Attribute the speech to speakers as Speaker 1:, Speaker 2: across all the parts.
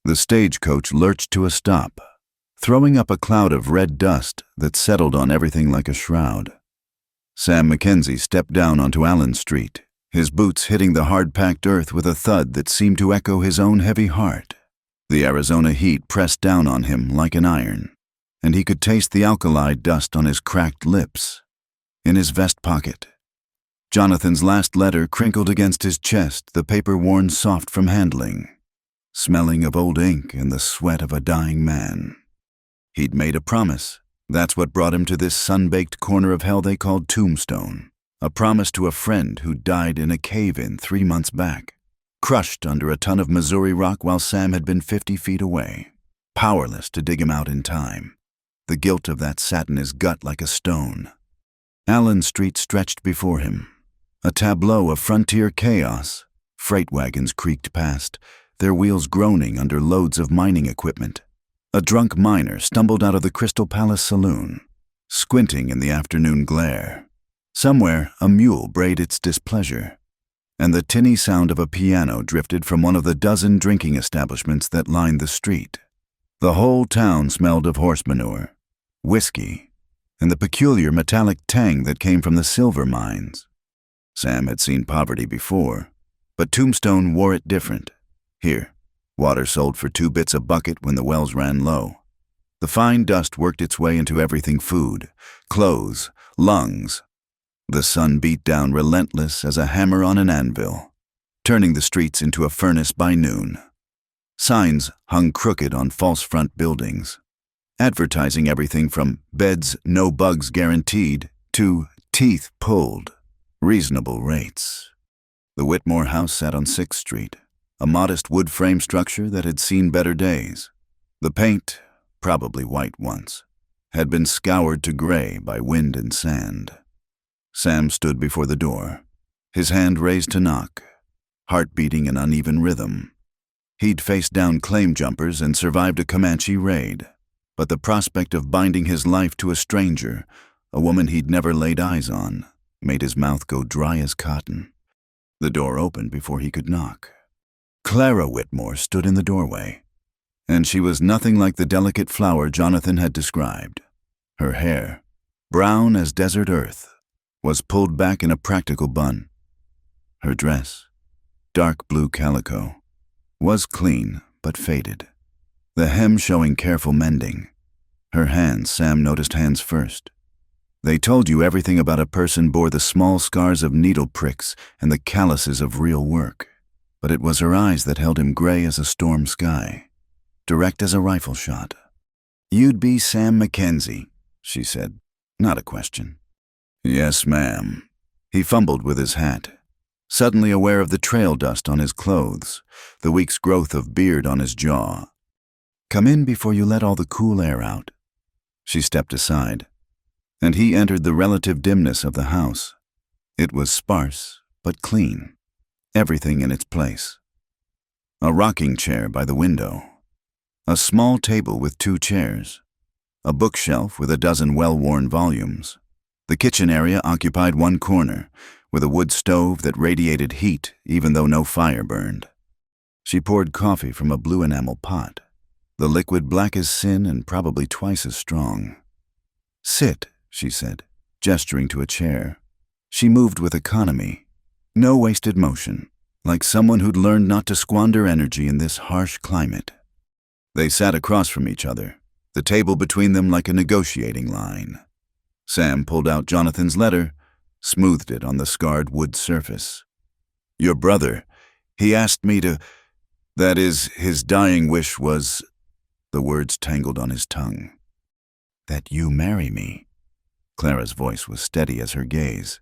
Speaker 1: The stagecoach lurched to a stop, throwing up a cloud of red dust that settled on everything like a shroud. Sam Mackenzie stepped down onto Allen Street, his boots hitting the hard-packed earth with a thud that seemed to echo his own heavy heart. The Arizona heat pressed down on him like an iron, and he could taste the alkali dust on his cracked lips. In his vest pocket, Jonathan's last letter crinkled against his chest, the paper worn soft from handling, smelling of old ink and the sweat of a dying man. He'd made a promise. That's what brought him to this sun-baked corner of hell they called Tombstone. A promise to a friend who died in a cave-in 3 months back, crushed under a ton of Missouri rock while Sam had been 50 feet away, powerless to dig him out in time. The guilt of that sat in his gut like a stone. Allen Street stretched before him, a tableau of frontier chaos. Freight wagons creaked past, their wheels groaning under loads of mining equipment. A drunk miner stumbled out of the Crystal Palace saloon, squinting in the afternoon glare. Somewhere, a mule brayed its displeasure, and the tinny sound of a piano drifted from one of the dozen drinking establishments that lined the street. The whole town smelled of horse manure, whiskey, and the peculiar metallic tang that came from the silver mines. Sam had seen poverty before, but Tombstone wore it different. Here, water sold for 2 bits a bucket when the wells ran low. The fine dust worked its way into everything: food, clothes, lungs. The sun beat down relentless as a hammer on an anvil, turning the streets into a furnace by noon. Signs hung crooked on false front buildings, advertising everything from beds no bugs guaranteed to teeth pulled, reasonable rates. The Whitmore house sat on 6th Street, a modest wood frame structure that had seen better days. The paint, probably white once, had been scoured to gray by wind and sand. Sam stood before the door, his hand raised to knock, heart beating an uneven rhythm. He'd faced down claim jumpers and survived a Comanche raid, but the prospect of binding his life to a stranger, a woman he'd never laid eyes on, made his mouth go dry as cotton. The door opened before he could knock. Clara Whitmore stood in the doorway, and she was nothing like the delicate flower Jonathan had described. Her hair, brown as desert earth, was pulled back in a practical bun. Her dress, dark blue calico, was clean but faded, the hem showing careful mending. Her hands, Sam noticed hands first. They told you everything about a person bore the small scars of needle pricks and the calluses of real work. But it was her eyes that held him gray as a storm sky, direct as a rifle shot. "You'd be Sam Mackenzie," she said, not a question. "Yes, ma'am." He fumbled with his hat, suddenly aware of the trail dust on his clothes, the week's growth of beard on his jaw. "Come in before you let all the cool air out." She stepped aside, and he entered the relative dimness of the house. It was sparse but clean, everything in its place. A rocking chair by the window, a small table with 2 chairs, a bookshelf with a dozen well-worn volumes. The kitchen area occupied one corner, with a wood stove that radiated heat even though no fire burned. She poured coffee from a blue enamel pot, the liquid black as sin and probably twice as strong. "Sit," she said, gesturing to a chair. She moved with economy, no wasted motion, like someone who'd learned not to squander energy in this harsh climate. They sat across from each other, the table between them like a negotiating line. Sam pulled out Jonathan's letter, smoothed it on the scarred wood surface. "Your brother, he asked me to... that is, his dying wish was..." The words tangled on his tongue. "That you marry me." Clara's voice was steady as her gaze.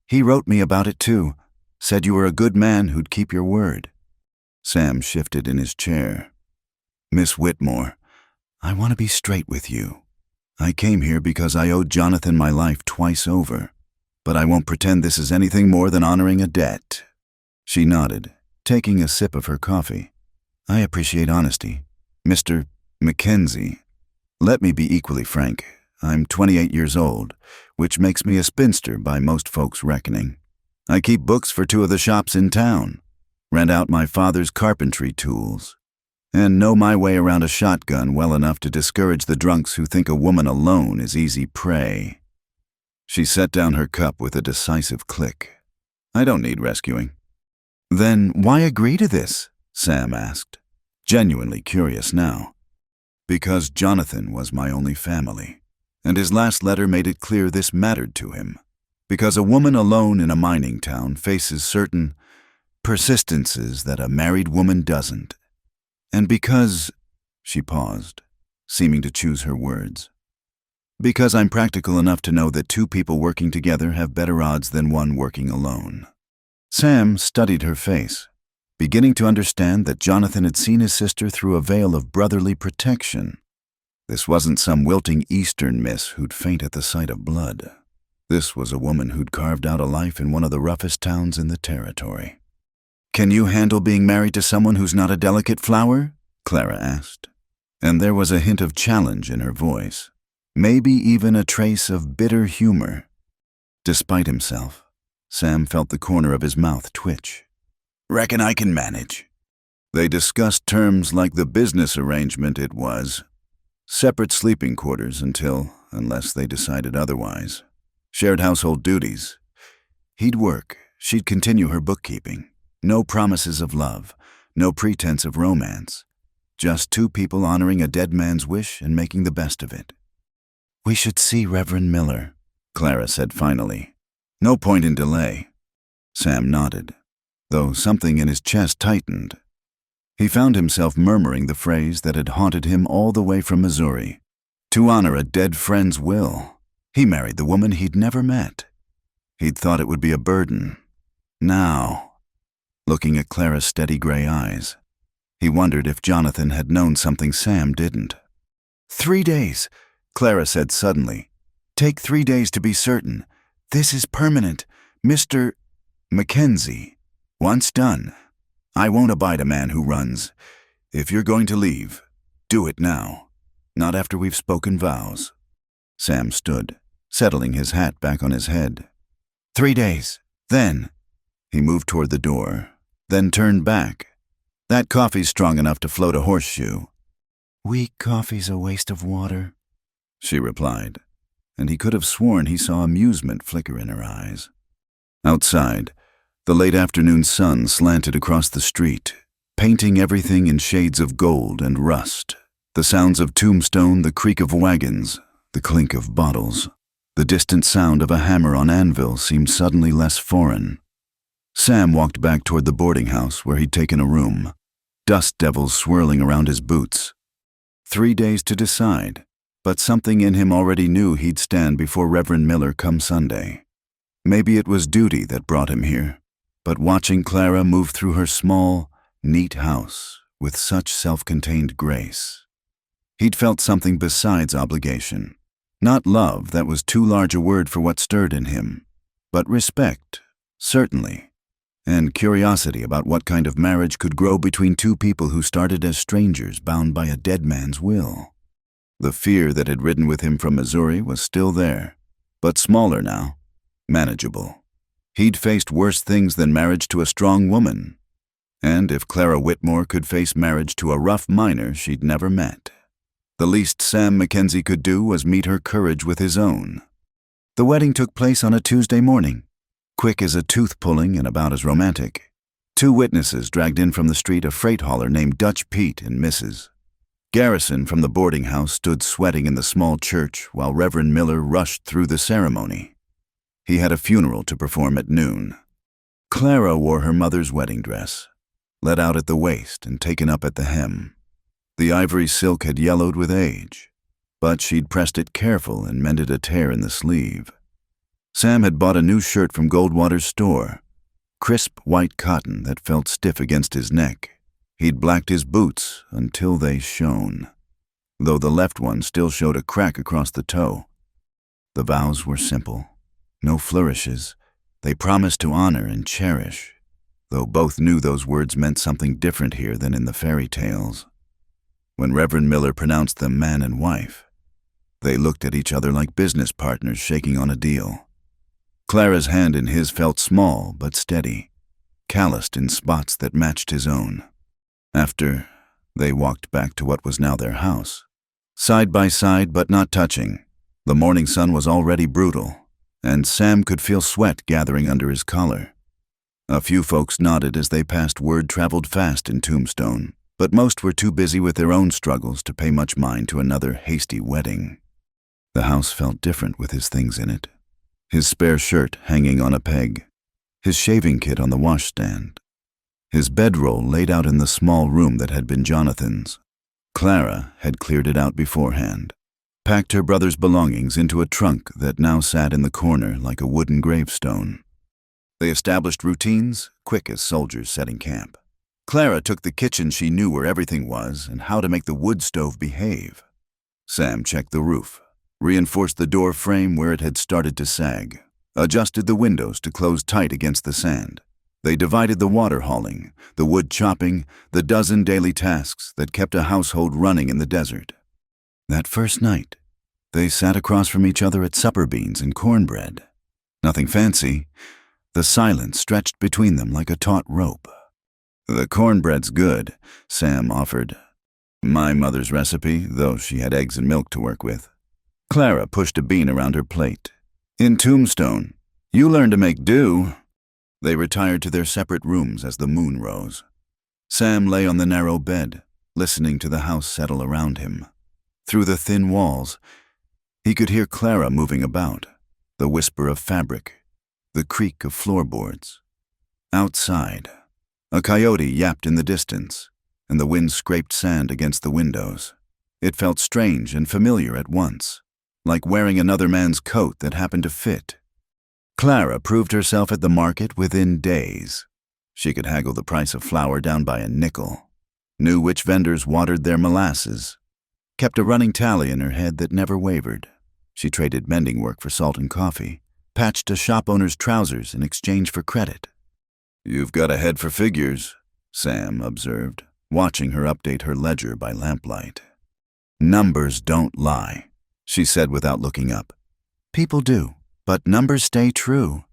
Speaker 1: "He wrote me about it too, said you were a good man who'd keep your word." Sam shifted in his chair. "Miss Whitmore, I want to be straight with you. I came here because I owed Jonathan my life twice over, but I won't pretend this is anything more than honoring a debt." She nodded, taking a sip of her coffee. "I appreciate honesty. Mr. Mackenzie, let me be equally frank. I'm 28 years old, which makes me a spinster by most folks' reckoning. I keep books for 2 of the shops in town, rent out my father's carpentry tools, and know my way around a shotgun well enough to discourage the drunks who think a woman alone is easy prey. She set down her cup with a decisive click. I don't need rescuing. Then why agree to this? Sam asked, genuinely curious now. Because Jonathan was my only family, and his last letter made it clear this mattered to him. Because a woman alone in a mining town faces certain persistences that a married woman doesn't. And because, she paused, seeming to choose her words. Because I'm practical enough to know that two people working together have better odds than one working alone. Sam studied her face, beginning to understand that Jonathan had seen his sister through a veil of brotherly protection. This wasn't some wilting Eastern miss who'd faint at the sight of blood. This was a woman who'd carved out a life in one of the roughest towns in the territory. Can you handle being married to someone who's not a delicate flower? Clara asked, and there was a hint of challenge in her voice, maybe even a trace of bitter humor. Despite himself, Sam felt the corner of his mouth twitch. Reckon I can manage. They discussed terms like the business arrangement it was. Separate sleeping quarters unless they decided otherwise. Shared household duties. He'd work, she'd continue her bookkeeping. No promises of love, no pretense of romance. Just two people honoring a dead man's wish and making the best of it. We should see Reverend Miller, Clara said finally. No point in delay. Sam nodded, though something in his chest tightened. He found himself murmuring the phrase that had haunted him all the way from Missouri. To honor a dead friend's will. He married the woman he'd never met. He'd thought it would be a burden. Now, looking at Clara's steady gray eyes, he wondered if Jonathan had known something Sam didn't. 3 days, Clara said suddenly. Take 3 days to be certain. This is permanent, Mr. Mackenzie. Once done, I won't abide a man who runs. If you're going to leave, do it now, not after we've spoken vows. Sam stood, settling his hat back on his head. 3 days, then. He moved toward the door, then turned back. That coffee's strong enough to float a horseshoe. Weak coffee's a waste of water, she replied, and he could have sworn he saw amusement flicker in her eyes. Outside, the late afternoon sun slanted across the street, painting everything in shades of gold and rust. The sounds of tombstone, the creak of wagons, the clink of bottles. The distant sound of a hammer on anvil seemed suddenly less foreign. Sam walked back toward the boarding house where he'd taken a room, dust devils swirling around his boots. 3 days to decide, but something in him already knew he'd stand before Reverend Miller come Sunday. Maybe it was duty that brought him here, but watching Clara move through her small, neat house with such self-contained grace, he'd felt something besides obligation. Not love, that was too large a word for what stirred in him, but respect, certainly, and curiosity about what kind of marriage could grow between two people who started as strangers bound by a dead man's will. The fear that had ridden with him from Missouri was still there, but smaller now, manageable. He'd faced worse things than marriage to a strong woman, and if Clara Whitmore could face marriage to a rough miner she'd never met, the least Sam Mackenzie could do was meet her courage with his own. The wedding took place on a Tuesday morning, quick as a tooth pulling and about as romantic. 2 witnesses dragged in from the street a freight hauler named Dutch Pete and Mrs. Garrison from the boarding house stood sweating in the small church while Reverend Miller rushed through the ceremony. He had a funeral to perform at noon. Clara wore her mother's wedding dress, let out at the waist and taken up at the hem. The ivory silk had yellowed with age, but she'd pressed it careful and mended a tear in the sleeve. Sam had bought a new shirt from Goldwater's store, crisp white cotton that felt stiff against his neck. He'd blacked his boots until they shone, though the left one still showed a crack across the toe. The vows were simple, no flourishes. They promised to honor and cherish, though both knew those words meant something different here than in the fairy tales. When Reverend Miller pronounced them man and wife, they looked at each other like business partners shaking on a deal. Clara's hand in his felt small but steady, calloused in spots that matched his own. After They walked back to what was now their house. Side by side but not touching. The morning sun was already brutal, and Sam could feel sweat gathering under his collar. A few folks nodded as they passed. Word traveled fast in Tombstone, but most were too busy with their own struggles to pay much mind to another hasty wedding. The house felt different with his things in it. His spare shirt hanging on a peg, his shaving kit on the washstand, his bedroll laid out in the small room that had been Jonathan's. Clara had cleared it out beforehand, packed her brother's belongings into a trunk that now sat in the corner like a wooden gravestone. They established routines, quick as soldiers setting camp. Clara took the kitchen. She knew where everything was and how to make the wood stove behave. Sam checked the roof, reinforced the door frame where it had started to sag, adjusted the windows to close tight against the sand. They divided the water hauling, the wood chopping, the dozen daily tasks that kept a household running in the desert. That first night, they sat across from each other at supper beans and cornbread. Nothing fancy. The silence stretched between them like a taut rope. "The cornbread's good," Sam offered. "My mother's recipe, though she had eggs and milk to work with." Clara pushed a bean around her plate. "In Tombstone, you learn to make do." They retired to their separate rooms as the moon rose. Sam lay on the narrow bed, listening to the house settle around him. Through the thin walls, he could hear Clara moving about, the whisper of fabric, the creak of floorboards. Outside, a coyote yapped in the distance, and the wind scraped sand against the windows. It felt strange and familiar at once, like wearing another man's coat that happened to fit. Clara proved herself at the market within days. She could haggle the price of flour down by a nickel, knew which vendors watered their molasses, kept a running tally in her head that never wavered. She traded mending work for salt and coffee, patched a shop owner's trousers in exchange for credit. "You've got a head for figures," Sam observed, watching her update her ledger by lamplight. "Numbers don't lie," she said without looking up. "People do, but numbers stay true."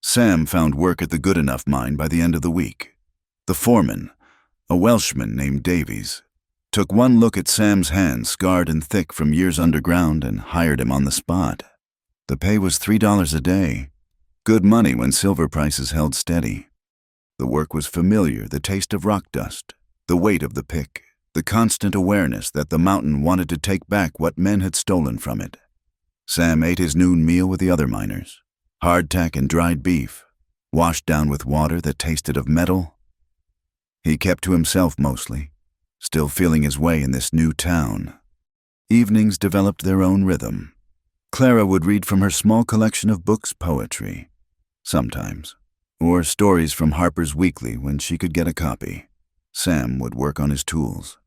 Speaker 1: Sam found work at the Good Enough mine by the end of the week. The foreman, a Welshman named Davies, took one look at Sam's hands scarred and thick from years underground and hired him on the spot. The pay was $3 a day, good money when silver prices held steady. The work was familiar, the taste of rock dust, the weight of the pick, the constant awareness that the mountain wanted to take back what men had stolen from it. Sam ate his noon meal with the other miners, hardtack and dried beef, washed down with water that tasted of metal. He kept to himself mostly, still feeling his way in this new town. Evenings developed their own rhythm. Clara would read from her small collection of books poetry, sometimes, or stories from Harper's Weekly when she could get a copy. Sam would work on his tools,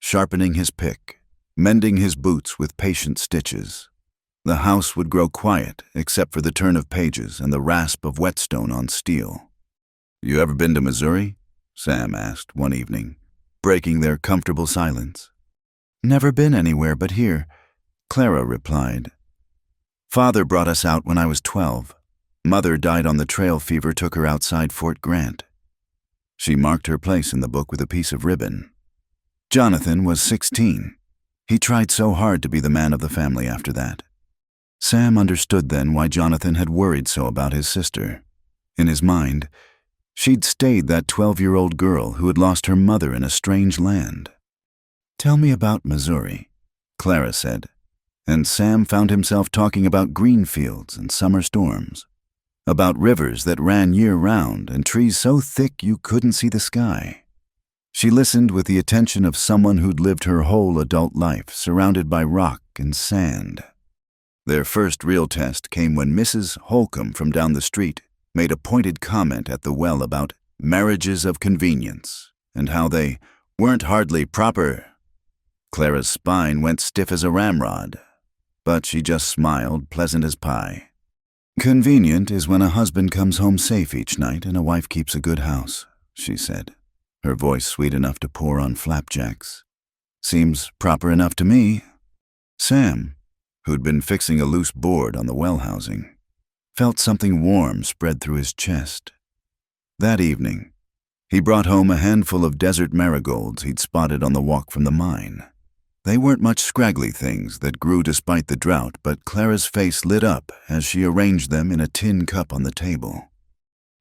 Speaker 1: sharpening his pick, mending his boots with patient stitches. The house would grow quiet except for the turn of pages and the rasp of whetstone on steel. "You ever been to Missouri?" Sam asked one evening, breaking their comfortable silence. "Never been anywhere but here," Clara replied. "Father brought us out when I was 12. Mother died on the trail fever took her outside Fort Grant." She marked her place in the book with a piece of ribbon. "Jonathan was 16. He tried so hard to be the man of the family after that." Sam understood then why Jonathan had worried so about his sister. In his mind, she'd stayed that 12-year-old girl who had lost her mother in a strange land. "Tell me about Missouri," Clara said, and Sam found himself talking about green fields and summer storms, about rivers that ran year-round and trees so thick you couldn't see the sky. She listened with the attention of someone who'd lived her whole adult life surrounded by rock and sand. Their first real test came when Mrs. Holcomb from down the street made a pointed comment at the well about marriages of convenience and how they weren't hardly proper. Clara's spine went stiff as a ramrod, but she just smiled, pleasant as pie. "Convenient is when a husband comes home safe each night and a wife keeps a good house," she said, her voice sweet enough to pour on flapjacks. "Seems proper enough to me." Sam, who'd been fixing a loose board on the well housing, felt something warm spread through his chest. That evening, He brought home a handful of desert marigolds he'd spotted on the walk from the mine. They weren't much scraggly things that grew despite the drought, but Clara's face lit up as she arranged them in a tin cup on the table.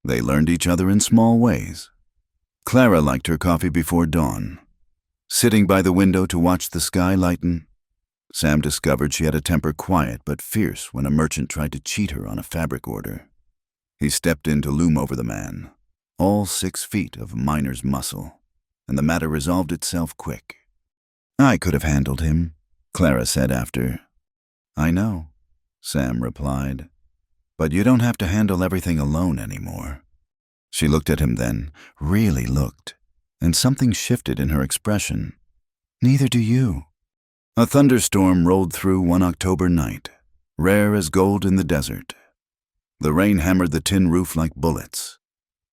Speaker 1: They learned each other in small ways. Clara liked her coffee before dawn. Sitting by the window to watch the sky lighten, Sam discovered she had a temper quiet but fierce when a merchant tried to cheat her on a fabric order. He stepped in to loom over the man, all 6 feet of miner's muscle, and the matter resolved itself quick. "I could have handled him," Clara said after. "I know," Sam replied, "but you don't have to handle everything alone anymore." She looked at him then, really looked, and something shifted in her expression. "Neither do you." A thunderstorm rolled through one October night, rare as gold in the desert. The rain hammered the tin roof like bullets,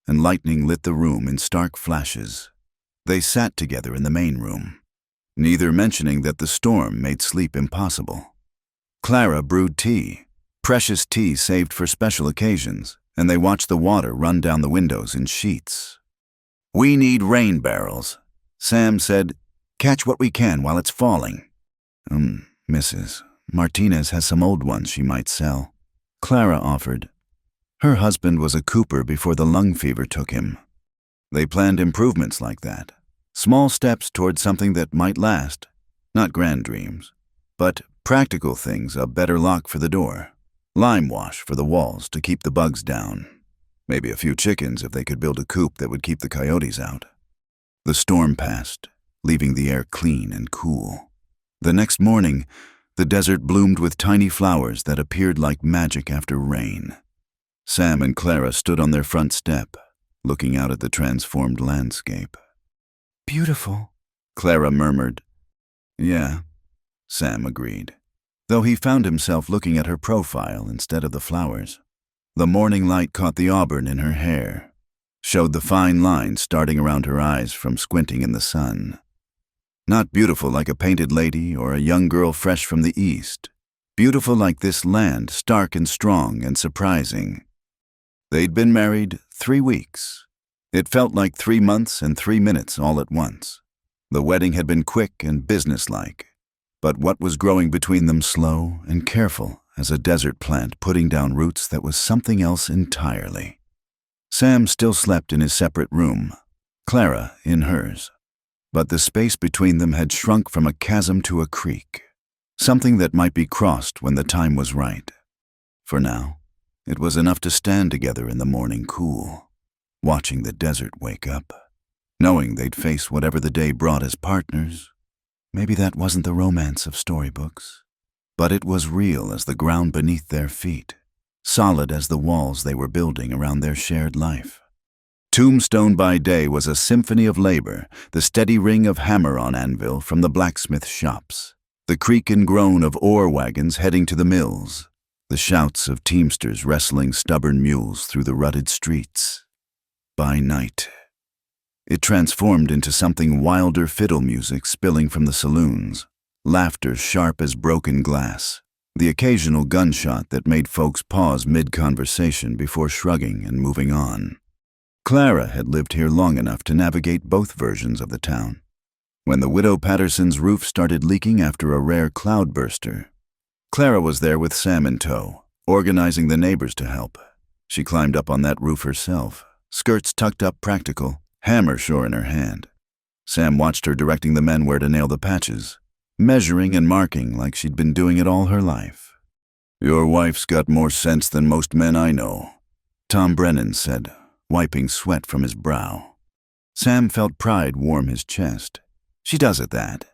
Speaker 1: and lightning lit the room in stark flashes. They sat together in the main room, neither mentioning that the storm made sleep impossible. Clara brewed tea, precious tea saved for special occasions, and they watched the water run down the windows in sheets. "We need rain barrels," Sam said. "Catch what we can while it's falling." Mrs. Martinez has some old ones she might sell," Clara offered. Her husband was a cooper before the lung fever took him. They planned improvements like that, small steps toward something that might last, not grand dreams, but practical things: a better lock for the door, lime wash for the walls to keep the bugs down, maybe a few chickens if they could build a coop that would keep the coyotes out. The storm passed, leaving the air clean and cool. The next morning, the desert bloomed with tiny flowers that appeared like magic after rain. Sam and Clara stood on their front step, looking out at the transformed landscape. "Beautiful," Clara murmured. "Yeah," Sam agreed, though he found himself looking at her profile instead of the flowers. The morning light caught the auburn in her hair, showed the fine lines starting around her eyes from squinting in the sun. Not beautiful like a painted lady or a young girl fresh from the East. Beautiful like this land, stark and strong and surprising. They'd been married 3 weeks. It felt like 3 months and 3 minutes all at once. The wedding had been quick and businesslike, but what was growing between them slow and careful as a desert plant putting down roots that was something else entirely. Sam still slept in his separate room, Clara in hers. But the space between them had shrunk from a chasm to a creek, something that might be crossed when the time was right. For now, it was enough to stand together in the morning cool, watching the desert wake up, knowing they'd face whatever the day brought as partners. Maybe that wasn't the romance of storybooks, but it was real as the ground beneath their feet, solid as the walls they were building around their shared life. Tombstone by day was a symphony of labor, the steady ring of hammer on anvil from the blacksmith shops, the creak and groan of ore wagons heading to the mills, the shouts of teamsters wrestling stubborn mules through the rutted streets. By night, it transformed into something wilder: fiddle music spilling from the saloons, laughter sharp as broken glass, the occasional gunshot that made folks pause mid-conversation before shrugging and moving on. Clara had lived here long enough to navigate both versions of the town. When the widow Patterson's roof started leaking after a rare cloudburster, Clara was there with Sam in tow, organizing the neighbors to help. She climbed up on that roof herself, skirts tucked up practical, hammer sure in her hand. Sam watched her directing the men where to nail the patches, measuring and marking like she'd been doing it all her life. "Your wife's got more sense than most men I know," Tom Brennan said, wiping sweat from his brow. Sam felt pride warm his chest. "She does at that."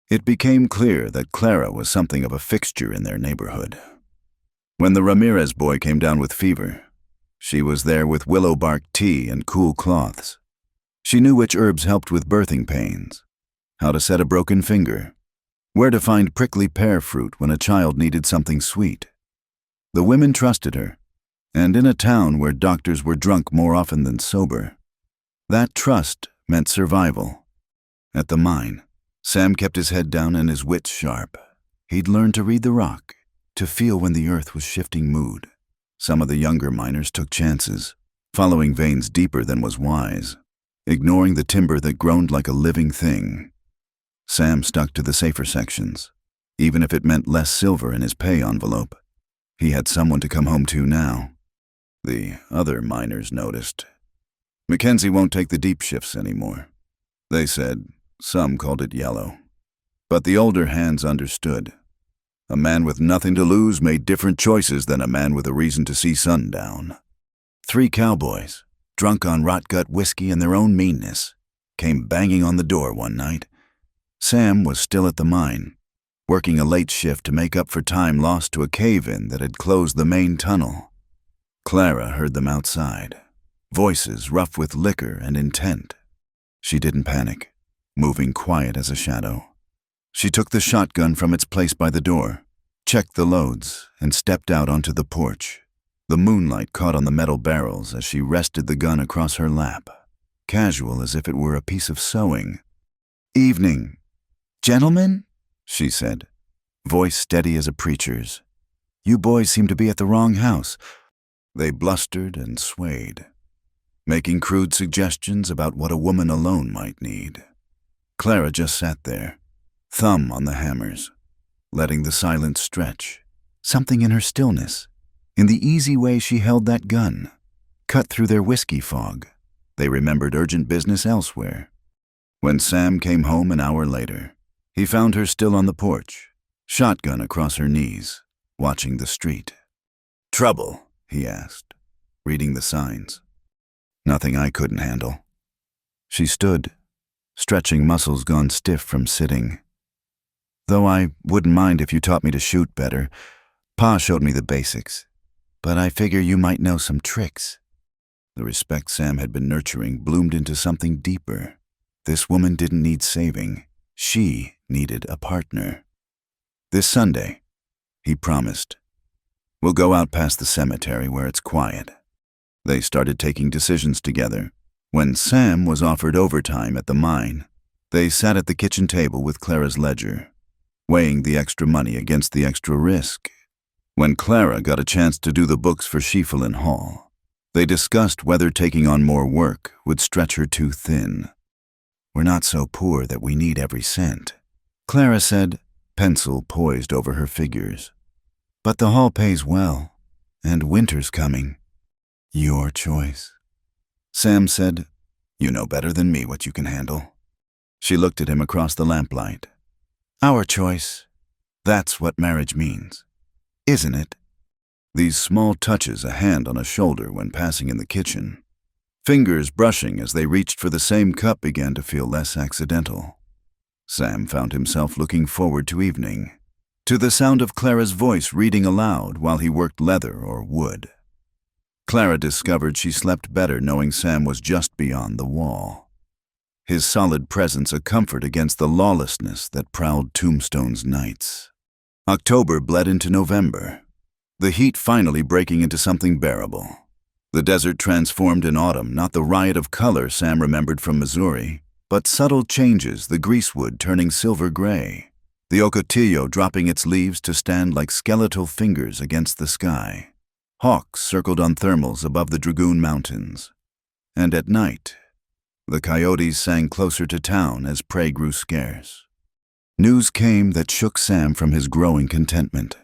Speaker 1: It became clear that Clara was something of a fixture in their neighborhood. When the Ramirez boy came down with fever, she was there with willow bark tea and cool cloths. She knew which herbs helped with birthing pains, how to set a broken finger, where to find prickly pear fruit when a child needed something sweet. The women trusted her, and in a town where doctors were drunk more often than sober, that trust meant survival. At the mine, Sam kept his head down and his wits sharp. He'd learned to read the rock, to feel when the earth was shifting mood. Some of the younger miners took chances, following veins deeper than was wise. ignoring the timber that groaned like a living thing. Sam stuck to the safer sections, even if it meant less silver in his pay envelope. He had someone to come home to now. The other miners noticed. Mackenzie won't take the deep shifts anymore. They said, some called it yellow. But the older hands understood. A man with nothing to lose made different choices than a man with a reason to see sundown. 3 cowboys, drunk on rot-gut whiskey and their own meanness, came banging on the door one night. Sam was still at the mine, working a late shift to make up for time lost to a cave-in that had closed the main tunnel. Clara heard them outside, voices rough with liquor and intent. She didn't panic, moving quiet as a shadow. She took the shotgun from its place by the door, checked the loads, and stepped out onto the porch. The moonlight caught on the metal barrels as she rested the gun across her lap, casual as if it were a piece of sewing. "Evening. Gentlemen," she said, voice steady as a preacher's. "You boys seem to be at the wrong house." They blustered and swayed, making crude suggestions about what a woman alone might need. Clara just sat there, thumb on the hammers, letting the silence stretch. Something in her stillness, in the easy way she held that gun, cut through their whiskey fog. They remembered urgent business elsewhere. When Sam came home an hour later, he found her still on the porch, shotgun across her knees, watching the street. "Trouble?" he asked, reading the signs. "Nothing I couldn't handle." She stood, stretching muscles gone stiff from sitting. "Though I wouldn't mind if you taught me to shoot better. Pa showed me the basics, but I figure you might know some tricks." The respect Sam had been nurturing bloomed into something deeper. This woman didn't need saving. She needed a partner. "This Sunday," he promised. "We'll go out past the cemetery where it's quiet." They started taking decisions together. When Sam was offered overtime at the mine, they sat at the kitchen table with Clara's ledger, weighing the extra money against the extra risk. When Clara got a chance to do the books for Schieffelin Hall, they discussed whether taking on more work would stretch her too thin. "We're not so poor that we need every cent," Clara said, pencil poised over her figures. "But the hall pays well, and winter's coming." "Your choice." Sam said, "You know better than me what you can handle." She looked at him across the lamplight. "Our choice. That's what marriage means, isn't it?" These small touches, a hand on a shoulder when passing in the kitchen, fingers brushing as they reached for the same cup, began to feel less accidental. Sam found himself looking forward to evening, to the sound of Clara's voice reading aloud while he worked leather or wood. Clara discovered she slept better knowing Sam was just beyond the wall, his solid presence a comfort against the lawlessness that prowled Tombstone's nights. October bled into November, the heat finally breaking into something bearable. The desert transformed in autumn, not the riot of color Sam remembered from Missouri, but subtle changes, the greasewood turning silver gray, the ocotillo dropping its leaves to stand like skeletal fingers against the sky. Hawks circled on thermals above the Dragoon Mountains. And at night, the coyotes sang closer to town as prey grew scarce. News came that shook Sam from his growing contentment.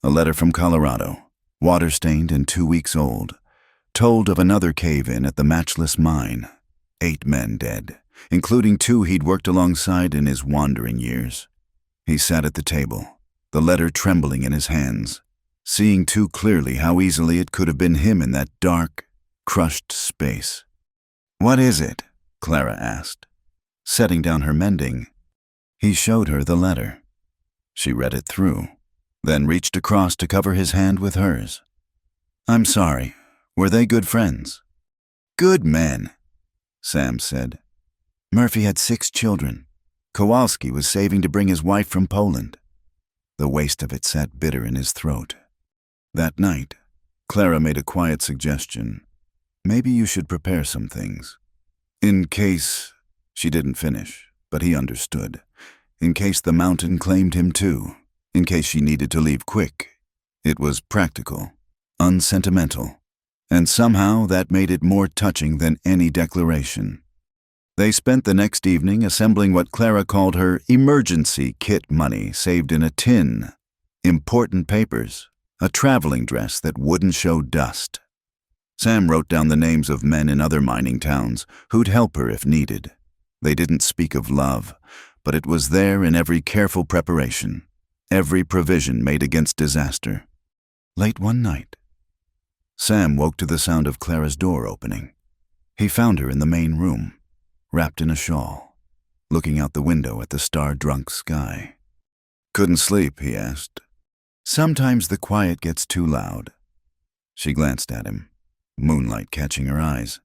Speaker 1: A letter from Colorado, water-stained and 2 weeks old, told of another cave-in at the Matchless Mine. 8 men dead, including 2 he'd worked alongside in his wandering years. He sat at the table, the letter trembling in his hands, seeing too clearly how easily it could have been him in that dark, crushed space. "What is it?" Clara asked, setting down her mending. He showed her the letter. She read it through, then reached across to cover his hand with hers. "I'm sorry. Were they good friends?" "Good men," Sam said. "Murphy had 6 children. Kowalski was saving to bring his wife from Poland." The waste of it sat bitter in his throat. That night, Clara made a quiet suggestion. "Maybe you should prepare some things. In case—" She didn't finish, but he understood. In case the mountain claimed him too. In case she needed to leave quick. It was practical, unsentimental, and somehow that made it more touching than any declaration. They spent the next evening assembling what Clara called her emergency kit money saved in a tin, important papers, a traveling dress that wouldn't show dust. Sam wrote down the names of men in other mining towns who'd help her if needed. They didn't speak of love, but it was there in every careful preparation, every provision made against disaster. Late one night, Sam woke to the sound of Clara's door opening. He found her in the main room, wrapped in a shawl, looking out the window at the star-drunk sky. "Couldn't sleep?" he asked. "Sometimes the quiet gets too loud." She glanced at him, moonlight catching her eyes.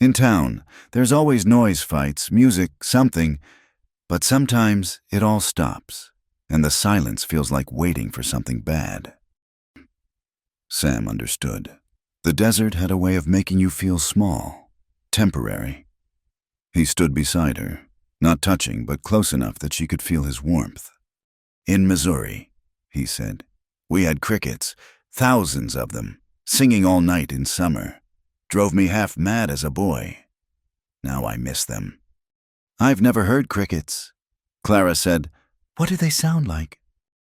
Speaker 1: "In town, there's always noise fights, music, something, but sometimes it all stops, and the silence feels like waiting for something bad." Sam understood. The desert had a way of making you feel small, temporary. He stood beside her, not touching but close enough that she could feel his warmth. "In Missouri," he said, "we had crickets, thousands of them, singing all night in summer. Drove me half mad as a boy. Now I miss them." "I've never heard crickets." Clara said, "What do they sound like?"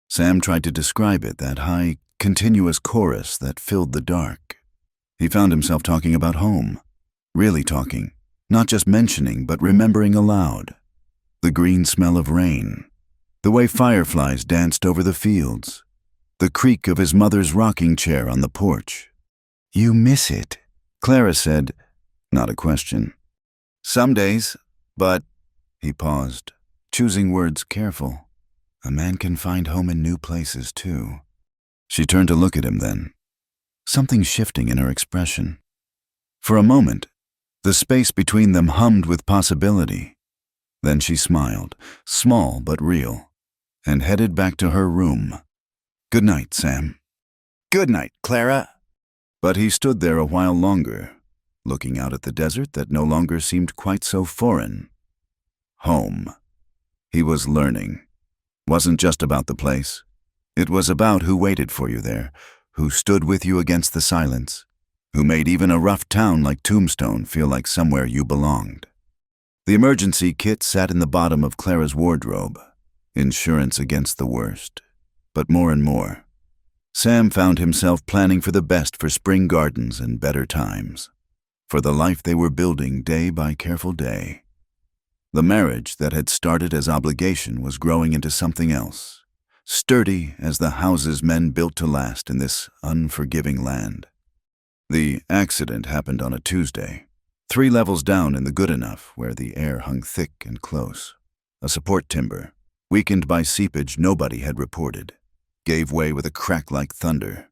Speaker 1: Sam tried to describe it, that high, continuous chorus that filled the dark. He found himself talking about home, really talking, not just mentioning but remembering aloud. The green smell of rain, the way fireflies danced over the fields, the creak of his mother's rocking chair on the porch. "You miss it," Clara said, not a question. "Some days, but—" He paused, choosing words careful. "A man can find home in new places, too." She turned to look at him then, something shifting in her expression. For a moment, the space between them hummed with possibility. Then she smiled, small but real, and headed back to her room. "Good night, Sam." "Good night, Clara." But he stood there a while longer, looking out at the desert that no longer seemed quite so foreign. Home. He was learning. Wasn't just about the place. It was about who waited for you there, who stood with you against the silence, who made even a rough town like Tombstone feel like somewhere you belonged. The emergency kit sat in the bottom of Clara's wardrobe, insurance against the worst. But more and more, Sam found himself planning for the best for spring gardens and better times, for the life they were building day by careful day. The marriage that had started as obligation was growing into something else, sturdy as the houses men built to last in this unforgiving land. The accident happened on a Tuesday, 3 levels down in the good enough where the air hung thick and close. A support timber, weakened by seepage nobody had reported, gave way with a crack like thunder.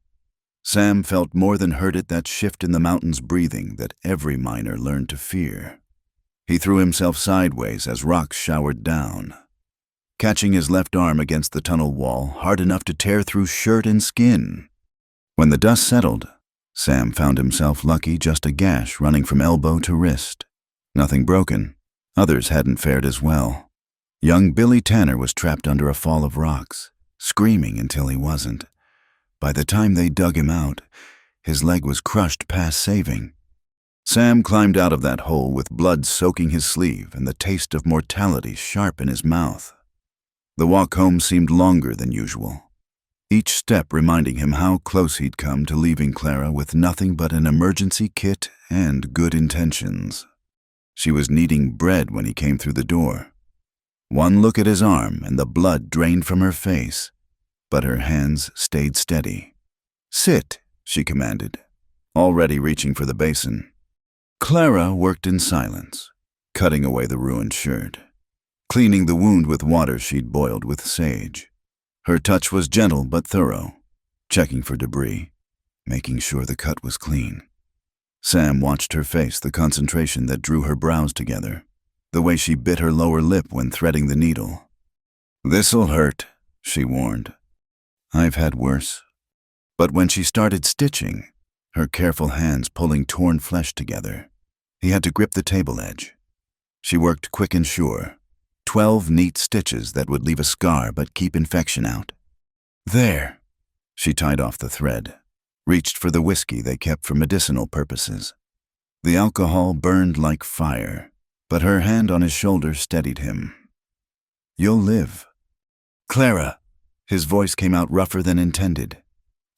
Speaker 1: Sam felt more than heard it, that shift in the mountain's breathing that every miner learned to fear. He threw himself sideways as rocks showered down, catching his left arm against the tunnel wall hard enough to tear through shirt and skin. When the dust settled, Sam found himself lucky, just a gash running from elbow to wrist. Nothing broken. Others hadn't fared as well. Young Billy Tanner was trapped under a fall of rocks, screaming until he wasn't. By the time they dug him out, his leg was crushed past saving. Sam climbed out of that hole with blood soaking his sleeve and the taste of mortality sharp in his mouth. The walk home seemed longer than usual, each step reminding him how close he'd come to leaving Clara with nothing but an emergency kit and good intentions. She was kneading bread when he came through the door. One look at his arm and the blood drained from her face, but her hands stayed steady. "Sit," she commanded, already reaching for the basin. Clara worked in silence, cutting away the ruined shirt, cleaning the wound with water she'd boiled with sage. Her touch was gentle but thorough, checking for debris, making sure the cut was clean. Sam watched her face, the concentration that drew her brows together, the way she bit her lower lip when threading the needle. "This'll hurt," she warned. "I've had worse." But when she started stitching, her careful hands pulling torn flesh together, he had to grip the table edge. She worked quick and sure, 12 neat stitches that would leave a scar but keep infection out. "There." She tied off the thread, reached for the whiskey they kept for medicinal purposes. The alcohol burned like fire, but her hand on his shoulder steadied him. "You'll live." "Clara," his voice came out rougher than intended.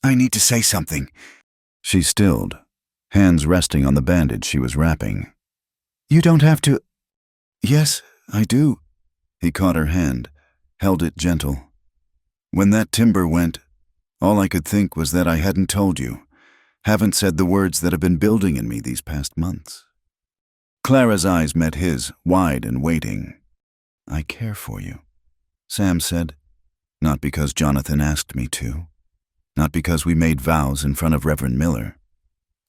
Speaker 1: "I need to say something." She stilled, hands resting on the bandage she was wrapping. "You don't have to." "Yes, I do." He caught her hand, held it gentle. "When that timber went, all I could think was that I hadn't told you, haven't said the words that have been building in me these past months." Clara's eyes met his, wide and waiting. "I care for you," Sam said. "Not because Jonathan asked me to. Not because we made vows in front of Reverend Miller.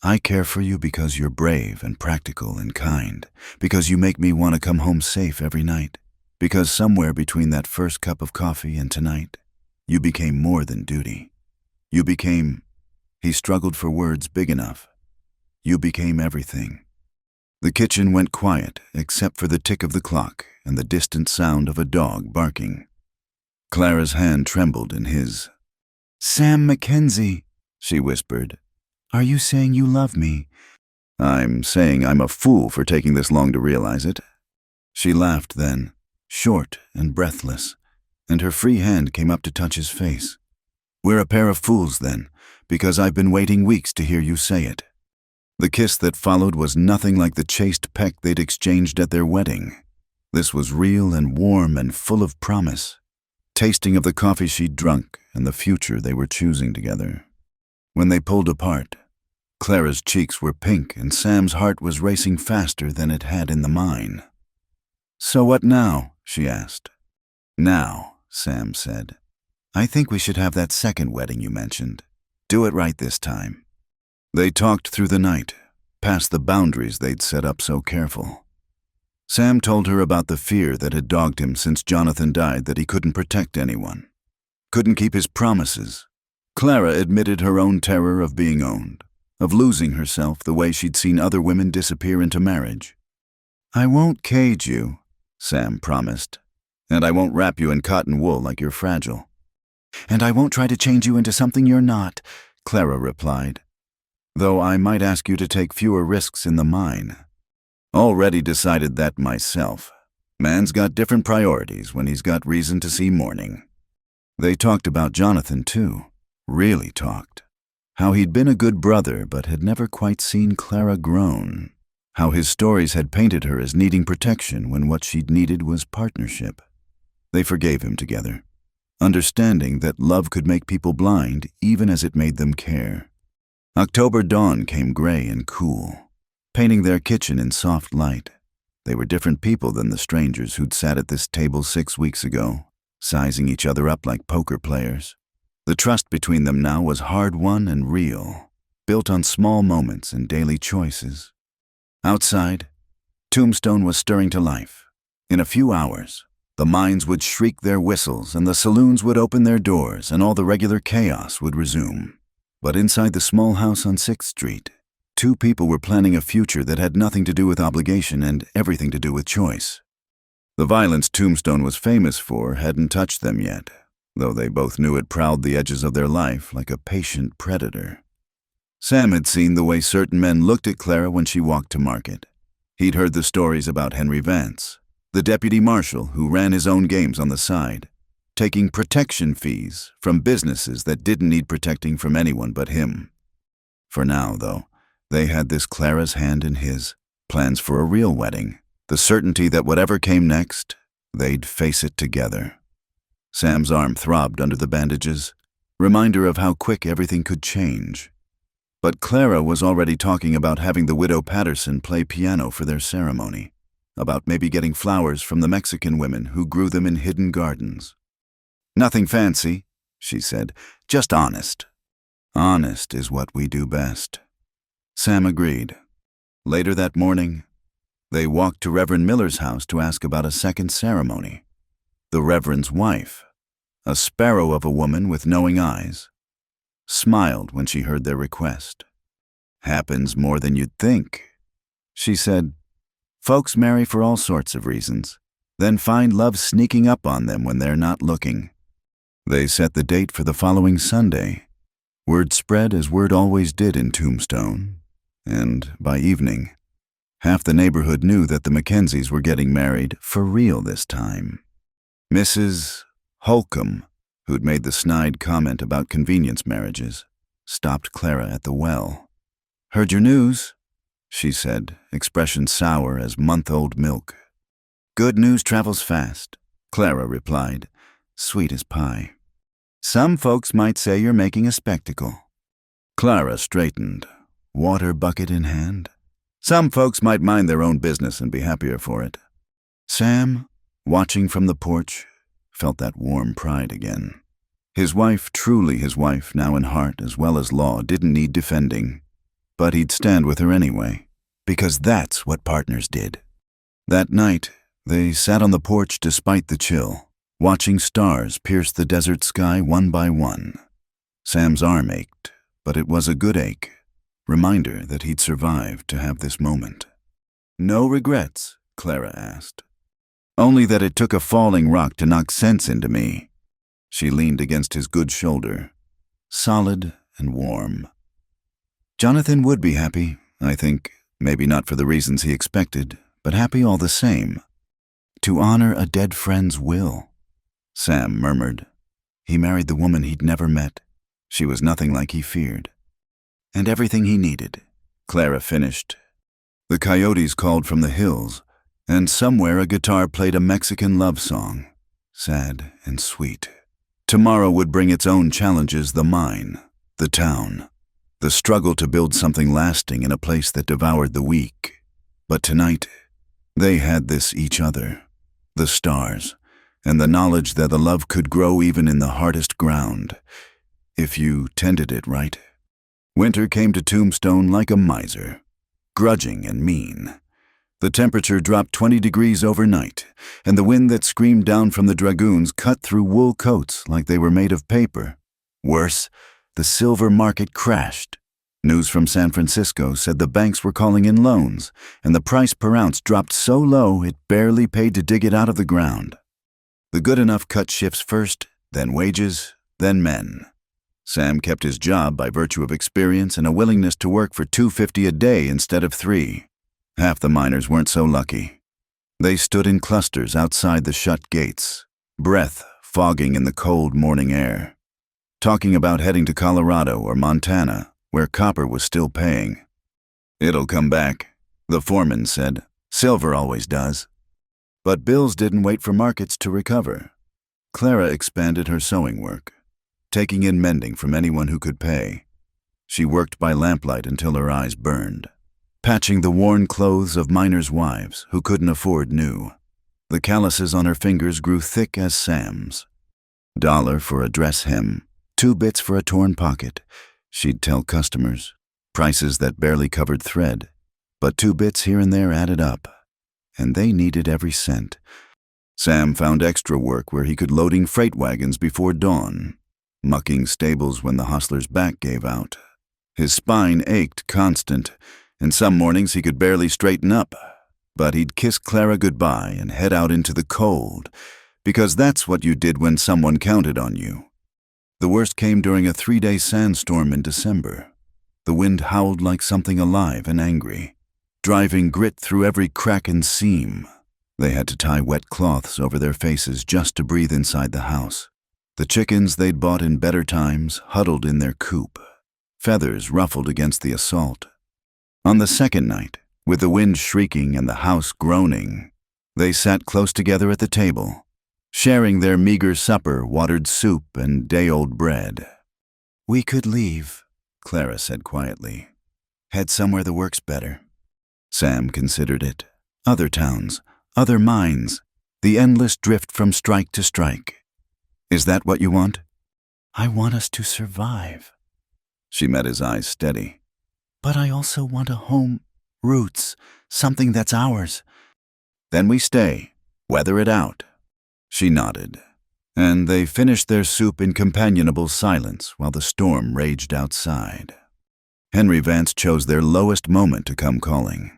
Speaker 1: I care for you because you're brave and practical and kind, because you make me want to come home safe every night, because somewhere between that first cup of coffee and tonight, you became more than duty. You became," he struggled for words big enough, "you became everything." The kitchen went quiet except for the tick of the clock and the distant sound of a dog barking. Clara's hand trembled in his. "Sam Mackenzie," she whispered, "are you saying you love me?" "I'm saying I'm a fool for taking this long to realize it." She laughed then, short and breathless, and her free hand came up to touch his face. "We're a pair of fools then, because I've been waiting weeks to hear you say it." The kiss that followed was nothing like the chaste peck they'd exchanged at their wedding. This was real and warm and full of promise, tasting of the coffee she'd drunk and the future they were choosing together. When they pulled apart, Clara's cheeks were pink and Sam's heart was racing faster than it had in the mine. "So what now?" she asked. "Now," Sam said. "I think we should have that second wedding you mentioned. Do it right this time." They talked through the night, past the boundaries they'd set up so careful. Sam told her about the fear that had dogged him since Jonathan died, that he couldn't protect anyone, couldn't keep his promises. Clara admitted her own terror of being owned, of losing herself the way she'd seen other women disappear into marriage. "I won't cage you," Sam promised, "and I won't wrap you in cotton wool like you're fragile." "And I won't try to change you into something you're not," Clara replied, "though I might ask you to take fewer risks in the mine." Already decided that myself. Man's got different priorities when he's got reason to see morning. They talked about Jonathan, too. Really talked. How he'd been a good brother but had never quite seen Clara grown. How his stories had painted her as needing protection when what she'd needed was partnership. They forgave him together, understanding that love could make people blind even as it made them care. October dawn came gray and cool, painting their kitchen in soft light. They were different people than the strangers who'd sat at this table 6 weeks ago, sizing each other up like poker players. The trust between them now was hard-won and real, built on small moments and daily choices. Outside, Tombstone was stirring to life. In a few hours, the mines would shriek their whistles and the saloons would open their doors and all the regular chaos would resume. But inside the small house on 6th Street, two people were planning a future that had nothing to do with obligation and everything to do with choice. The violence Tombstone was famous for hadn't touched them yet, though they both knew it prowled the edges of their life like a patient predator. Sam had seen the way certain men looked at Clara when she walked to market. He'd heard the stories about Henry Vance, the deputy marshal who ran his own games on the side, taking protection fees from businesses that didn't need protecting from anyone but him. For now, though, they had this Clara's hand in his, plans for a real wedding, the certainty that whatever came next, they'd face it together. Sam's arm throbbed under the bandages, reminder of how quick everything could change. But Clara was already talking about having the widow Patterson play piano for their ceremony, about maybe getting flowers from the Mexican women who grew them in hidden gardens. "Nothing fancy," she said, "just honest." "Honest is what we do best." Sam agreed. Later that morning, they walked to Reverend Miller's house to ask about a second ceremony. The Reverend's wife, a sparrow of a woman with knowing eyes, smiled when she heard their request. "Happens more than you'd think," she said. "Folks marry for all sorts of reasons, then find love sneaking up on them when they're not looking." They set the date for the following Sunday. Word spread as word always did in Tombstone, and by evening, Half the neighborhood knew that the Mackenzies were getting married for real this time. Mrs. Holcomb, who'd made the snide comment about convenience marriages, stopped Clara at the well. "Heard your news," she said, expression sour as month-old milk. "Good news travels fast," Clara replied, sweet as pie. "Some folks might say you're making a spectacle." Clara straightened, water bucket in hand. "Some folks might mind their own business and be happier for it." Sam, watching from the porch, felt that warm pride again. His wife, truly his wife, now in heart as well as law, didn't need defending. But he'd stand with her anyway, because that's what partners did. That night, they sat on the porch despite the chill, watching stars pierce the desert sky one by one. Sam's arm ached, but it was a good ache, reminder that he'd survived to have this moment. "No regrets?" Clara asked. "Only that it took a falling rock to knock sense into me." She leaned against his good shoulder, solid and warm. "Jonathan would be happy, I think, maybe not for the reasons he expected, but happy all the same. To honor a dead friend's will." Sam murmured. He married the woman he'd never met. She was nothing like he feared. "And everything he needed," Clara finished. The coyotes called from the hills, and somewhere a guitar played a Mexican love song, sad and sweet. Tomorrow would bring its own challenges, the mine, the town, the struggle to build something lasting in a place that devoured the weak. But tonight, they had this each other, the stars, and the knowledge that the love could grow even in the hardest ground, if you tended it right. Winter came to Tombstone like a miser, grudging and mean. The temperature dropped 20 degrees overnight, and the wind that screamed down from the dragoons cut through wool coats like they were made of paper. Worse, the silver market crashed. News from San Francisco said the banks were calling in loans, and the price per ounce dropped so low it barely paid to dig it out of the ground. The good enough cut shifts first, then wages, then men. Sam kept his job by virtue of experience and a willingness to work for $2.50 a day instead of $3. Half the miners weren't so lucky. They stood in clusters outside the shut gates, breath fogging in the cold morning air, talking about heading to Colorado or Montana, where copper was still paying. "It'll come back," the foreman said. "Silver always does." But bills didn't wait for markets to recover. Clara expanded her sewing work, taking in mending from anyone who could pay. She worked by lamplight until her eyes burned, patching the worn clothes of miners' wives who couldn't afford new. The calluses on her fingers grew thick as Sam's. $1 for a dress hem, 2 bits for a torn pocket, she'd tell customers. Prices that barely covered thread, but 2 bits here and there added up, and they needed every cent. Sam found extra work where he could loading freight wagons before dawn, mucking stables when the hostler's back gave out. His spine ached constant, and some mornings he could barely straighten up, but he'd kiss Clara goodbye and head out into the cold, because that's what you did when someone counted on you. The worst came during a 3-day sandstorm in December. The wind howled like something alive and angry, driving grit through every crack and seam. They had to tie wet cloths over their faces just to breathe inside the house. The chickens they'd bought in better times huddled in their coop, feathers ruffled against the assault. On the second night, with the wind shrieking and the house groaning, they sat close together at the table, sharing their meager supper, watered soup and day-old bread. "We could leave," Clara said quietly. "Head somewhere the work's better." Sam considered it. Other towns, other mines, the endless drift from strike to strike. "Is that what you want?" "I want us to survive." She met his eyes steady. "But I also want a home, roots, something that's ours." "Then we stay, weather it out." She nodded, and they finished their soup in companionable silence while the storm raged outside. Henry Vance chose their lowest moment to come calling.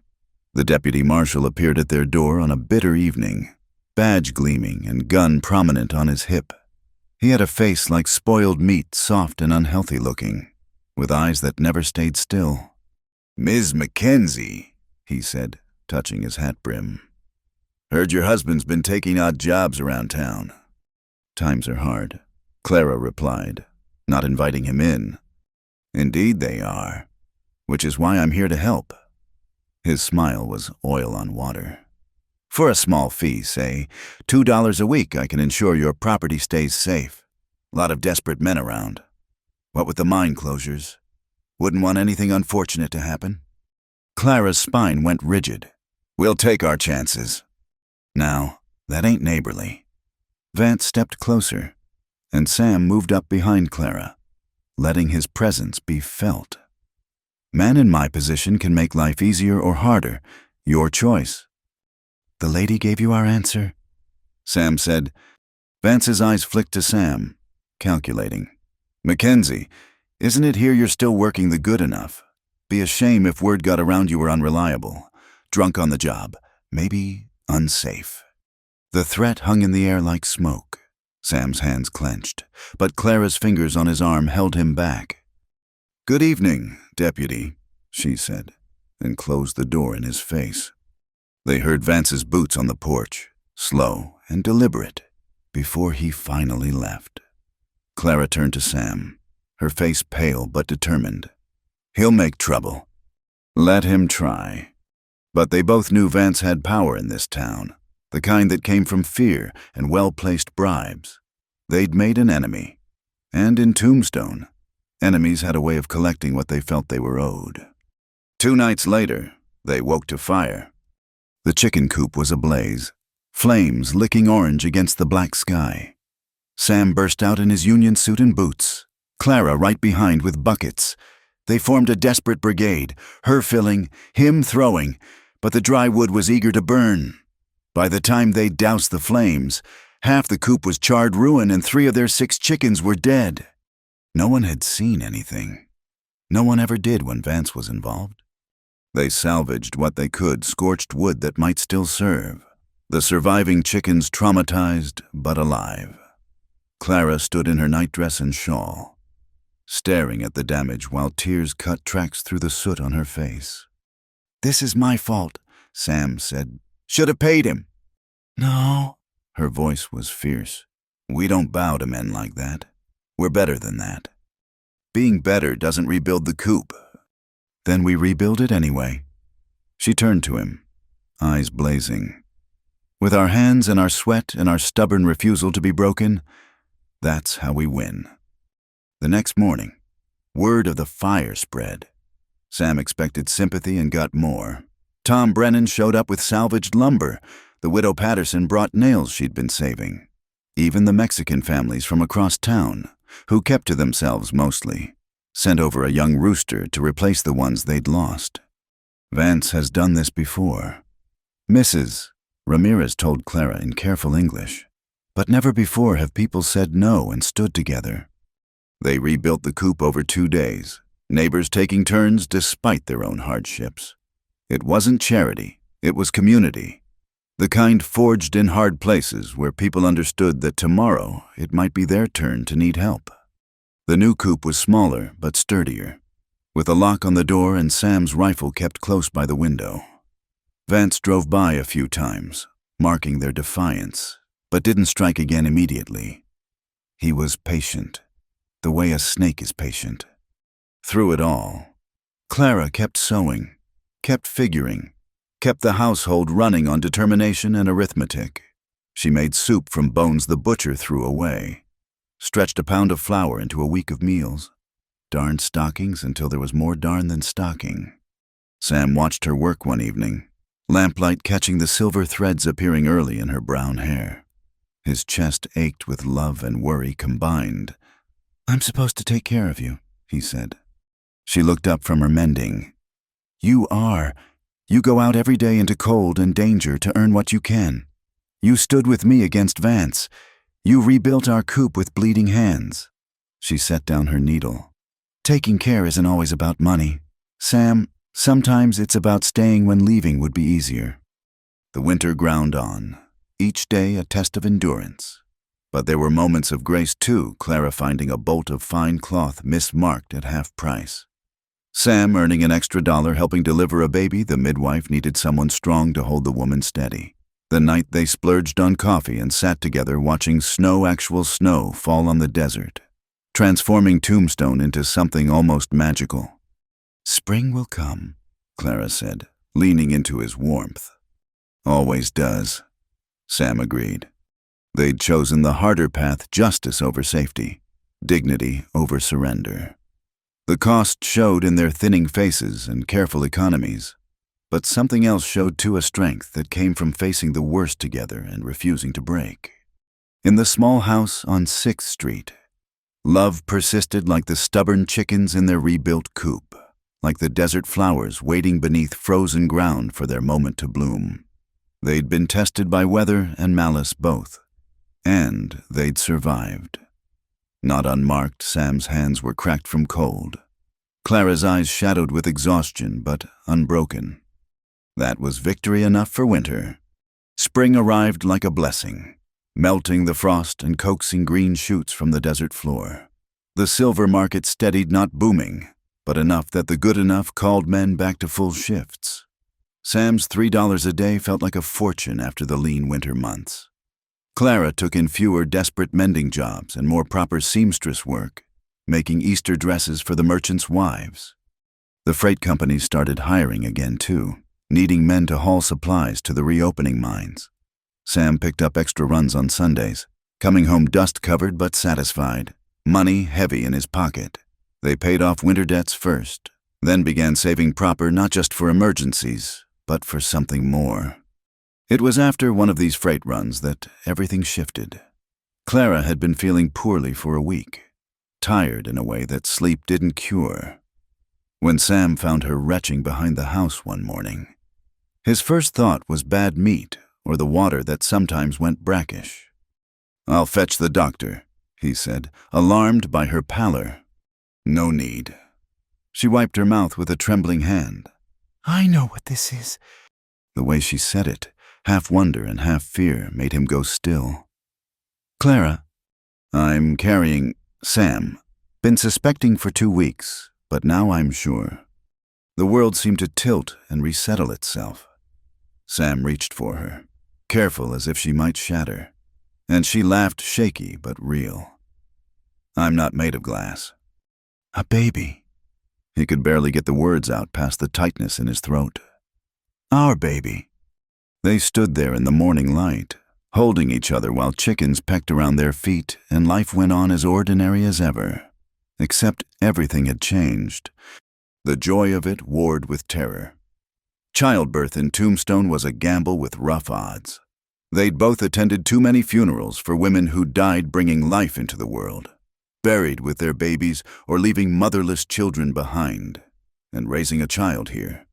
Speaker 1: The deputy marshal appeared at their door on a bitter evening, badge gleaming and gun prominent on his hip. He had a face like spoiled meat, soft and unhealthy looking, with eyes that never stayed still. "Ms. Mackenzie," he said, touching his hat brim. "Heard your husband's been taking odd jobs around town." "Times are hard," Clara replied, not inviting him in. "Indeed they are, which is why I'm here to help." His smile was oil on water. "For a small fee, say $2 a week, I can ensure your property stays safe. A lot of desperate men around. What with the mine closures? Wouldn't want anything unfortunate to happen." Clara's spine went rigid. "We'll take our chances." "Now, that ain't neighborly." Vance stepped closer, and Sam moved up behind Clara, letting his presence be felt. "Man in my position can make life easier or harder. Your choice." "The lady gave you our answer?" Sam said. Vance's eyes flicked to Sam, calculating. "Mackenzie, isn't it here you're still working the good enough? Be a shame if word got around you were unreliable, drunk on the job, maybe unsafe." The threat hung in the air like smoke. Sam's hands clenched, but Clara's fingers on his arm held him back. "Good evening, Deputy," she said, and closed the door in his face. They heard Vance's boots on the porch, slow and deliberate, before he finally left. Clara turned to Sam, her face pale but determined. "He'll make trouble. Let him try." But they both knew Vance had power in this town, the kind that came from fear and well-placed bribes. They'd made an enemy. And in Tombstone, enemies had a way of collecting what they felt they were owed. 2 nights later, they woke to fire. The chicken coop was ablaze, flames licking orange against the black sky. Sam burst out in his union suit and boots, Clara right behind with buckets. They formed a desperate brigade, her filling, him throwing, but the dry wood was eager to burn. By the time they doused the flames, half the coop was charred ruin and 3 of their 6 chickens were dead. No one had seen anything. No one ever did when Vance was involved. They salvaged what they could, scorched wood that might still serve. The surviving chickens traumatized but alive. Clara stood in her nightdress and shawl, staring at the damage while tears cut tracks through the soot on her face. "This is my fault," Sam said. "Should have paid him." "No." Her voice was fierce. "We don't bow to men like that. We're better than that. Being better doesn't rebuild the coop." "Then we rebuild it anyway." She turned to him, eyes blazing. "With our hands and our sweat and our stubborn refusal to be broken, that's how we win." The next morning, word of the fire spread. Sam expected sympathy and got more. Tom Brennan showed up with salvaged lumber. The widow Patterson brought nails she'd been saving. Even the Mexican families from across town, who kept to themselves mostly, sent over a young rooster to replace the ones they'd lost. "Vance has done this before." "Mrs. Ramirez told Clara in careful English. "But never before have people said no and stood together." They rebuilt the coop over 2 days, neighbors taking turns despite their own hardships. It wasn't charity, it was community. The kind forged in hard places where people understood that tomorrow it might be their turn to need help. The new coop was smaller but sturdier, with a lock on the door and Sam's rifle kept close by the window. Vance drove by a few times, marking their defiance, but didn't strike again immediately. He was patient, the way a snake is patient. Through it all, Clara kept sewing, kept figuring, kept the household running on determination and arithmetic. She made soup from bones the butcher threw away, stretched a pound of flour into a week of meals, darned stockings until there was more darn than stocking. Sam watched her work one evening, lamplight catching the silver threads appearing early in her brown hair. His chest ached with love and worry combined. "I'm supposed to take care of you," he said. She looked up from her mending. "You are. You go out every day into cold and danger to earn what you can. You stood with me against Vance. You rebuilt our coop with bleeding hands." She set down her needle. "Taking care isn't always about money. Sam, sometimes it's about staying when leaving would be easier." The winter ground on, each day a test of endurance. But there were moments of grace too, Clara finding a bolt of fine cloth mismarked at half price. Sam earning an extra $1 helping deliver a baby, the midwife needed someone strong to hold the woman steady. The night they splurged on coffee and sat together watching actual snow fall on the desert, transforming Tombstone into something almost magical. "Spring will come," Clara said, leaning into his warmth. "Always does," Sam agreed. They'd chosen the harder path, justice over safety, dignity over surrender. The cost showed in their thinning faces and careful economies, but something else showed too, a strength that came from facing the worst together and refusing to break. In the small house on 6th Street, love persisted like the stubborn chickens in their rebuilt coop, like the desert flowers waiting beneath frozen ground for their moment to bloom. They'd been tested by weather and malice both, and they'd survived. Not unmarked, Sam's hands were cracked from cold. Clara's eyes shadowed with exhaustion, but unbroken. That was victory enough for winter. Spring arrived like a blessing, melting the frost and coaxing green shoots from the desert floor. The silver market steadied, not booming, but enough that the good enough called men back to full shifts. Sam's $3 a day felt like a fortune after the lean winter months. Clara took in fewer desperate mending jobs and more proper seamstress work, making Easter dresses for the merchants' wives. The freight companies started hiring again too, needing men to haul supplies to the reopening mines. Sam picked up extra runs on Sundays, coming home dust-covered but satisfied, money heavy in his pocket. They paid off winter debts first, then began saving proper, not just for emergencies, but for something more. It was after one of these freight runs that everything shifted. Clara had been feeling poorly for a week, tired in a way that sleep didn't cure. When Sam found her retching behind the house one morning, his first thought was bad meat or the water that sometimes went brackish. "I'll fetch the doctor," he said, alarmed by her pallor. "No need." She wiped her mouth with a trembling hand.
Speaker 2: "I know what this is."
Speaker 1: The way she said it, half wonder and half fear, made him go still. "Clara, I'm carrying Sam. Been suspecting for 2 weeks, but now I'm sure." The world seemed to tilt and resettle itself. Sam reached for her, careful as if she might shatter, and she laughed, shaky but real. "I'm not made of glass."
Speaker 2: "A baby."
Speaker 1: He could barely get the words out past the tightness in his throat. "Our baby." They stood there in the morning light, holding each other while chickens pecked around their feet and life went on as ordinary as ever. Except everything had changed. The joy of it warred with terror. Childbirth in Tombstone was a gamble with rough odds. They'd both attended too many funerals for women who died bringing life into the world, buried with their babies or leaving motherless children behind, and raising a child here.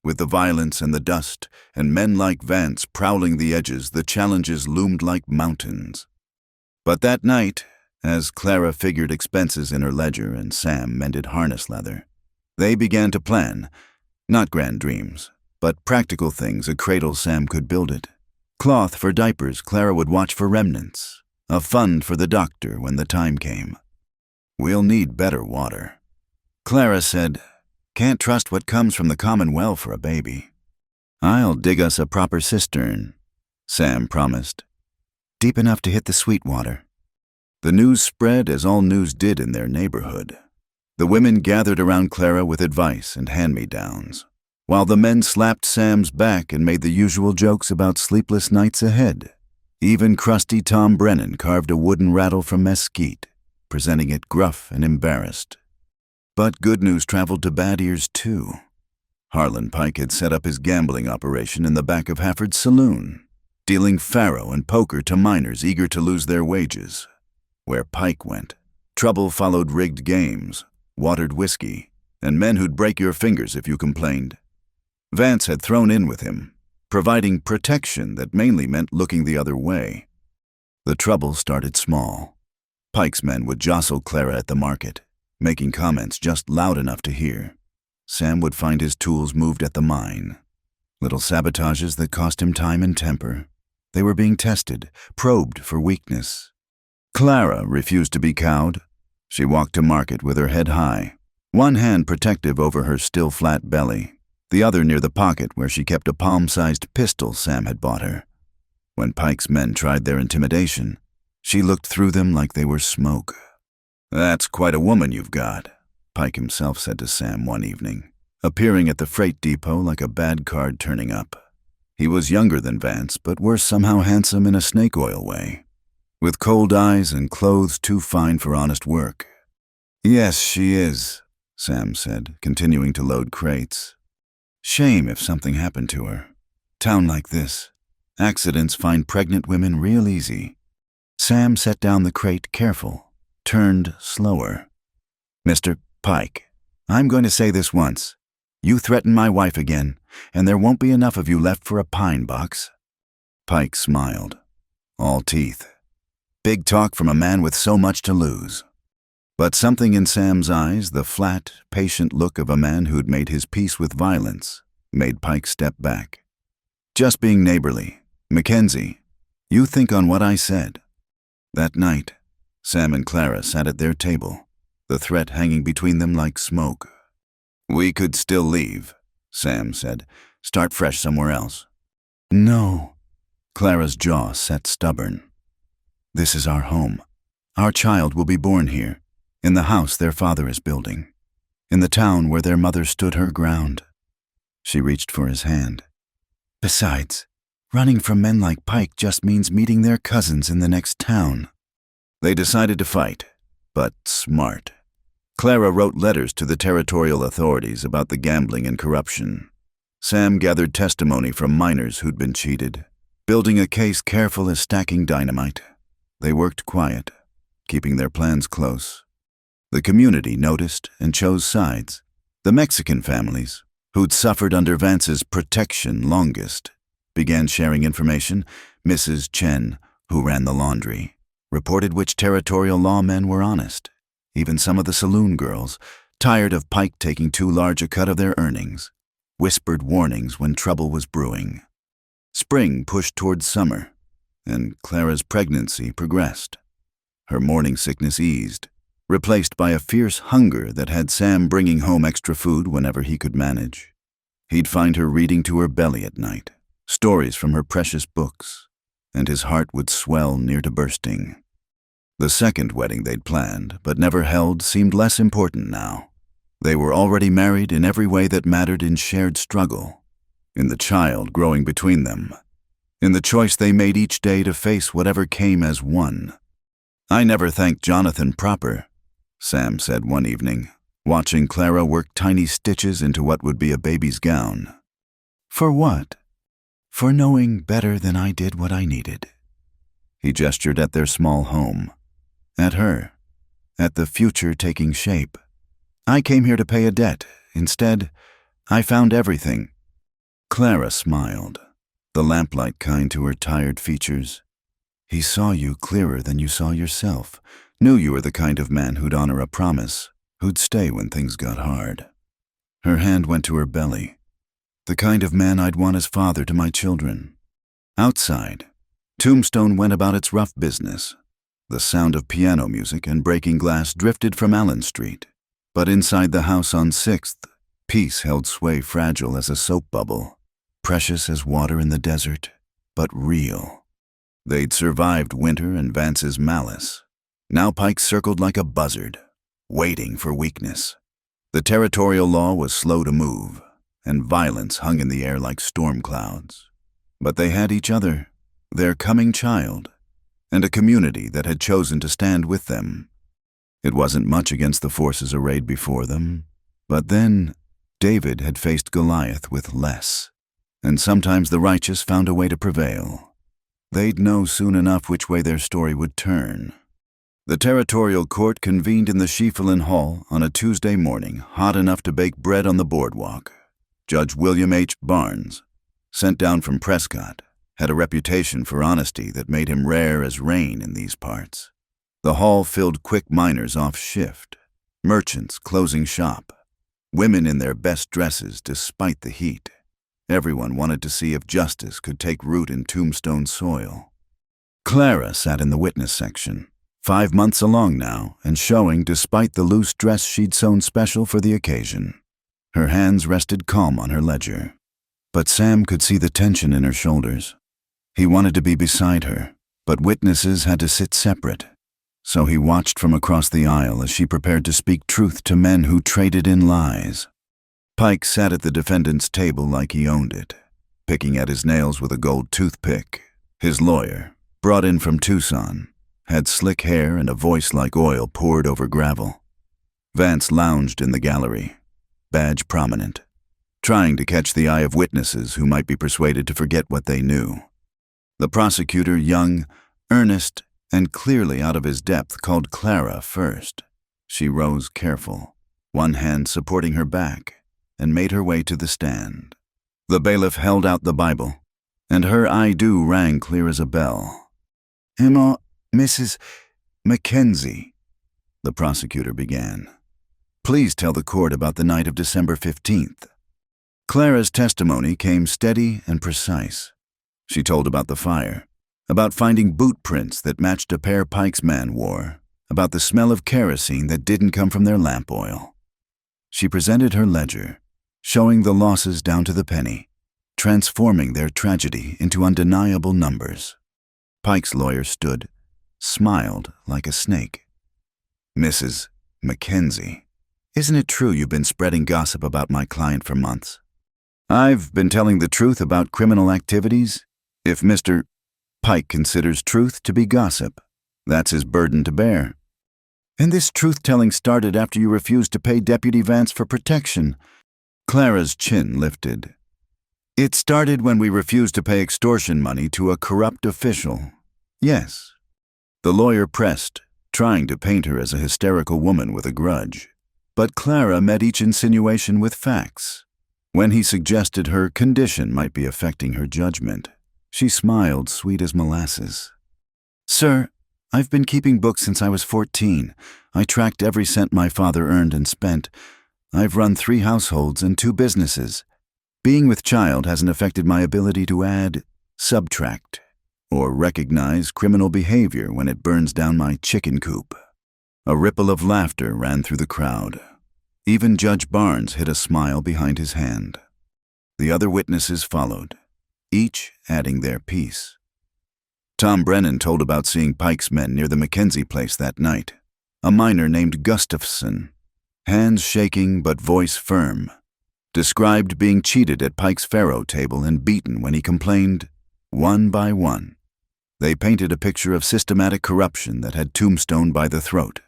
Speaker 1: With the violence and the dust, and men like Vance prowling the edges, the challenges loomed like mountains. But that night, as Clara figured expenses in her ledger and Sam mended harness leather, they began to plan, not grand dreams, but practical things. A cradle, Sam could build it. Cloth for diapers, Clara would watch for remnants. A fund for the doctor when the time came. "We'll need better water." Clara said, "Can't trust what comes from the common well for a baby." "I'll dig us a proper cistern," Sam promised. "Deep enough to hit the sweet water." The news spread as all news did in their neighborhood. The women gathered around Clara with advice and hand-me-downs, while the men slapped Sam's back and made the usual jokes about sleepless nights ahead. Even crusty Tom Brennan carved a wooden rattle from mesquite, presenting it gruff and embarrassed. But good news traveled to bad ears too. Harlan Pike had set up his gambling operation in the back of Hafford's saloon, dealing faro and poker to miners eager to lose their wages. Where Pike went, trouble followed. Rigged games, watered whiskey, and men who'd break your fingers if you complained. Vance had thrown in with him, providing protection that mainly meant looking the other way. The trouble started small. Pike's men would jostle Clara at the market, making comments just loud enough to hear. Sam would find his tools moved at the mine. Little sabotages that cost him time and temper. They were being tested, probed for weakness. Clara refused to be cowed. She walked to market with her head high, one hand protective over her still flat belly, the other near the pocket where she kept a palm-sized pistol Sam had bought her. When Pike's men tried their intimidation, she looked through them like they were smoke. "That's quite a woman you've got," Pike himself said to Sam one evening, appearing at the freight depot like a bad card turning up. He was younger than Vance, but were somehow handsome in a snake oil way, with cold eyes and clothes too fine for honest work. "Yes, she is," Sam said, continuing to load crates. "Shame if something happened to her. Town like this. Accidents find pregnant women real easy." Sam set down the crate careful, turned slower. "Mr. Pike, I'm going to say this once. You threaten my wife again, and there won't be enough of you left for a pine box." Pike smiled, all teeth. Big talk from a man with so much to lose. But something in Sam's eyes, the flat, patient look of a man who'd made his peace with violence, made Pike step back. "Just being neighborly. Mackenzie, you think on what I said." That night, Sam and Clara sat at their table, the threat hanging between them like smoke. "We could still leave," Sam said. "Start fresh somewhere else." "No." Clara's jaw set stubborn. "This is our home. Our child will be born here, in the house their father is building, in the town where their mother stood her ground." She reached for his hand. "Besides, running from men like Pike just means meeting their cousins in the next town." They decided to fight, but smart. Clara wrote letters to the territorial authorities about the gambling and corruption. Sam gathered testimony from miners who'd been cheated, building a case careful as stacking dynamite. They worked quiet, keeping their plans close. The community noticed and chose sides. The Mexican families, who'd suffered under Vance's protection longest, began sharing information. Mrs. Chen, who ran the laundry, reported which territorial lawmen were honest. Even some of the saloon girls, tired of Pike taking too large a cut of their earnings, whispered warnings when trouble was brewing. Spring pushed towards summer, and Clara's pregnancy progressed. Her morning sickness eased, replaced by a fierce hunger that had Sam bringing home extra food whenever he could manage. He'd find her reading to her belly at night, stories from her precious books, and his heart would swell near to bursting. The second wedding they'd planned, but never held, seemed less important now. They were already married in every way that mattered in shared struggle, in the child growing between them, in the choice they made each day to face whatever came as one. "I never thanked Jonathan proper," Sam said one evening, watching Clara work tiny stitches into what would be a baby's gown. "For what?" "For knowing better than I did what I needed." He gestured at their small home, at her, at the future taking shape. "I came here to pay a debt. Instead, I found everything." Clara smiled, the lamplight kind to her tired features. "He saw you clearer than you saw yourself, knew you were the kind of man who'd honor a promise, who'd stay when things got hard." Her hand went to her belly. "The kind of man I'd want as father to my children." Outside, Tombstone went about its rough business. The sound of piano music and breaking glass drifted from Allen Street, but inside the house on 6th, peace held sway, fragile as a soap bubble, precious as water in the desert, but real. They'd survived winter and Vance's malice. Now Pike circled like a buzzard, waiting for weakness. The territorial law was slow to move, and violence hung in the air like storm clouds. But they had each other, their coming child, and a community that had chosen to stand with them. It wasn't much against the forces arrayed before them, but then David had faced Goliath with less, and sometimes the righteous found a way to prevail. They'd know soon enough which way their story would turn. The territorial court convened in the Schiefelin Hall on a Tuesday morning, hot enough to bake bread on the boardwalk. Judge William H. Barnes, sent down from Prescott, had a reputation for honesty that made him rare as rain in these parts. The hall filled quick miners off shift, merchants closing shop, women in their best dresses despite the heat. Everyone wanted to see if justice could take root in Tombstone soil. Clara sat in the witness section, 5 months along now, and showing despite the loose dress she'd sewn special for the occasion. Her hands rested calm on her ledger. But Sam could see the tension in her shoulders. He wanted to be beside her, but witnesses had to sit separate. So he watched from across the aisle as she prepared to speak truth to men who traded in lies. Pike sat at the defendant's table like he owned it, picking at his nails with a gold toothpick. His lawyer, brought in from Tucson, had slick hair and a voice like oil poured over gravel. Vance lounged in the gallery, badge prominent, trying to catch the eye of witnesses who might be persuaded to forget what they knew. The prosecutor, young, earnest, and clearly out of his depth, called Clara first. She rose careful, one hand supporting her back, and made her way to the stand. The bailiff held out the Bible, and her I do rang clear as a bell.
Speaker 2: Mrs.
Speaker 1: Mackenzie, the prosecutor began. Please tell the court about the night of December 15th. Clara's testimony came steady and precise. She told about the fire, about finding boot prints that matched a pair Pike's man wore, about the smell of kerosene that didn't come from their lamp oil. She presented her ledger, showing the losses down to the penny, transforming their tragedy into undeniable numbers. Pike's lawyer stood, smiled like a snake. Mrs. Mackenzie, isn't it true you've been spreading gossip about my client for months? I've been telling the truth about criminal activities. If Mr. Pike considers truth to be gossip, that's his burden to bear. And this truth-telling started after you refused to pay Deputy Vance for protection. Clara's chin lifted. It started when we refused to pay extortion money to a corrupt official. Yes. The lawyer pressed, trying to paint her as a hysterical woman with a grudge. But Clara met each insinuation with facts. When he suggested her condition might be affecting her judgment, she smiled, sweet as molasses. Sir, I've been keeping books since I was 14. I tracked every cent my father earned and spent. I've run 3 households and 2 businesses. Being with child hasn't affected my ability to add, subtract, or recognize criminal behavior when it burns down my chicken coop. A ripple of laughter ran through the crowd. Even Judge Barnes hid a smile behind his hand. The other witnesses followed, each adding their piece. Tom Brennan told about seeing Pike's men near the Mackenzie place that night. A miner named Gustafson, hands shaking but voice firm, described being cheated at Pike's faro table and beaten when he complained, one by one. They painted a picture of systematic corruption that had Tombstone by the throat.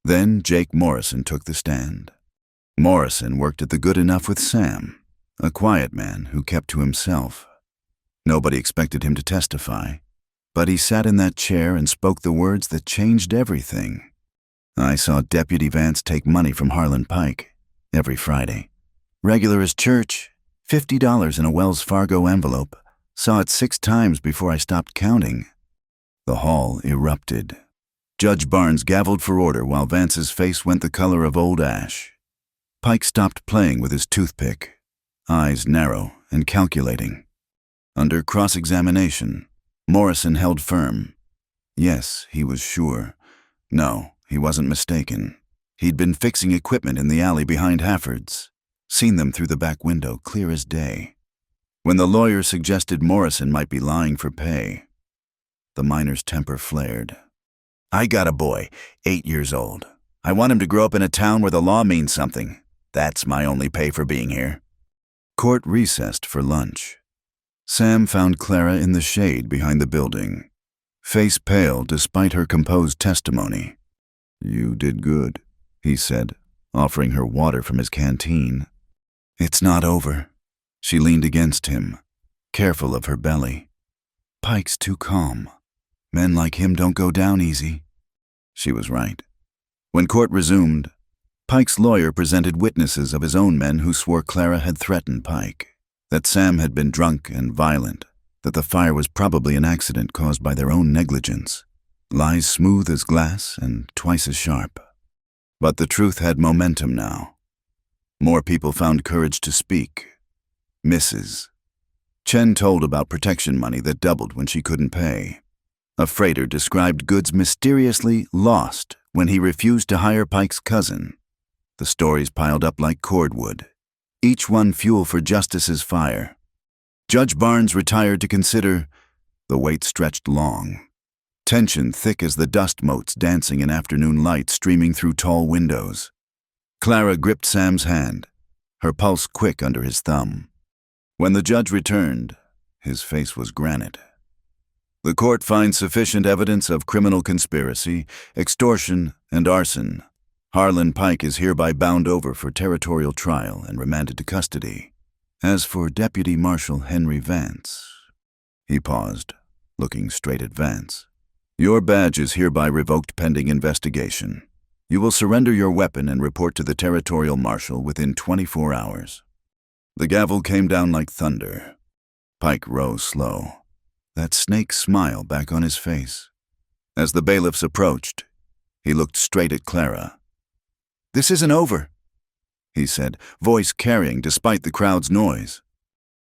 Speaker 1: Then Jake Morrison took the stand. Morrison worked at the Good Enough with Sam, a quiet man who kept to himself. Nobody expected him to testify, but he sat in that chair and spoke the words that changed everything. I saw Deputy Vance take money from Harlan Pike every Friday. Regular as church, $50 in a Wells Fargo envelope. Saw it 6 times before I stopped counting. The hall erupted. Judge Barnes gavelled for order while Vance's face went the color of old ash. Pike stopped playing with his toothpick, eyes narrow and calculating. Under cross-examination, Morrison held firm. Yes, he was sure. No, he wasn't mistaken. He'd been fixing equipment in the alley behind Hafford's, seen them through the back window clear as day. When the lawyer suggested Morrison might be lying for pay, the miner's temper flared. I got a boy, 8 years old. I want him to grow up in a town where the law means something. That's my only pay for being here. Court recessed for lunch. Sam found Clara in the shade behind the building, face pale despite her composed testimony. You did good, he said, offering her water from his canteen. It's not over. She leaned against him, careful of her belly. Pike's too calm. Men like him don't go down easy. She was right. When court resumed, Pike's lawyer presented witnesses of his own men who swore Clara had threatened Pike, that Sam had been drunk and violent, that the fire was probably an accident caused by their own negligence. Lies smooth as glass and twice as sharp. But the truth had momentum now. More people found courage to speak. Mrs. Chen told about protection money that doubled when she couldn't pay. A freighter described goods mysteriously lost when he refused to hire Pike's cousin. The stories piled up like cordwood, each one fuel for Justice's fire. Judge Barnes retired to consider. The wait stretched long. Tension thick as the dust motes dancing in afternoon light streaming through tall windows. Clara gripped Sam's hand, her pulse quick under his thumb. When the judge returned, his face was granite. The court finds sufficient evidence of criminal conspiracy, extortion, and arson. Harlan Pike is hereby bound over for territorial trial and remanded to custody. As for Deputy Marshal Henry Vance, he paused, looking straight at Vance. Your badge is hereby revoked pending investigation. You will surrender your weapon and report to the territorial marshal within 24 hours. The gavel came down like thunder. Pike rose slow, that snake smile back on his face. As the bailiffs approached, he looked straight at Clara. "This isn't over," he said, voice carrying despite the crowd's noise.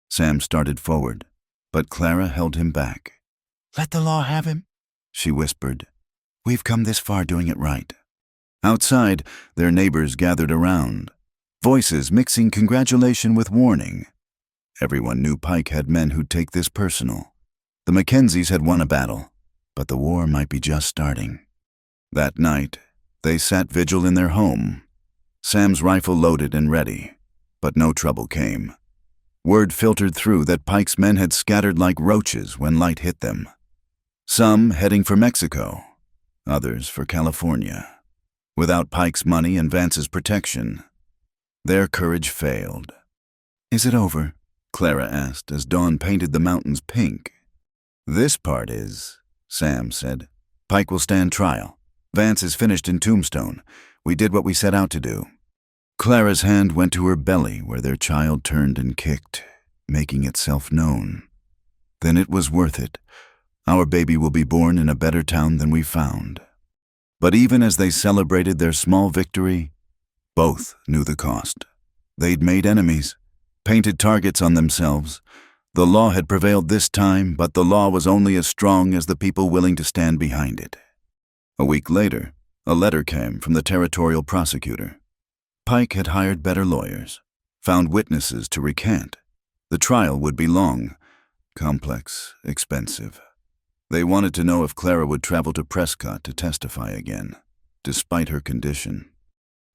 Speaker 1: Sam started forward, but Clara held him back.
Speaker 2: Let the law have him, she whispered. We've come this far doing it right.
Speaker 1: Outside, their neighbors gathered around, voices mixing congratulation with warning. Everyone knew Pike had men who'd take this personal. The Mackenzies had won a battle, but the war might be just starting. That night, they sat vigil in their home, Sam's rifle loaded and ready, but no trouble came. Word filtered through that Pike's men had scattered like roaches when light hit them. Some heading for Mexico, others for California. Without Pike's money and Vance's protection, their courage failed. "Is it over?" Clara asked as dawn painted the mountains pink. "This part is," Sam said. "Pike will stand trial. Vance is finished in Tombstone. We did what we set out to do." Clara's hand went to her belly where their child turned and kicked, making itself known. "Then it was worth it. Our baby will be born in a better town than we found." But even as they celebrated their small victory, both knew the cost. They'd made enemies, painted targets on themselves. The law had prevailed this time, but the law was only as strong as the people willing to stand behind it. A week later, a letter came from the territorial prosecutor. Pike had hired better lawyers, found witnesses to recant. The trial would be long, complex, expensive. They wanted to know if Clara would travel to Prescott to testify again, despite her condition.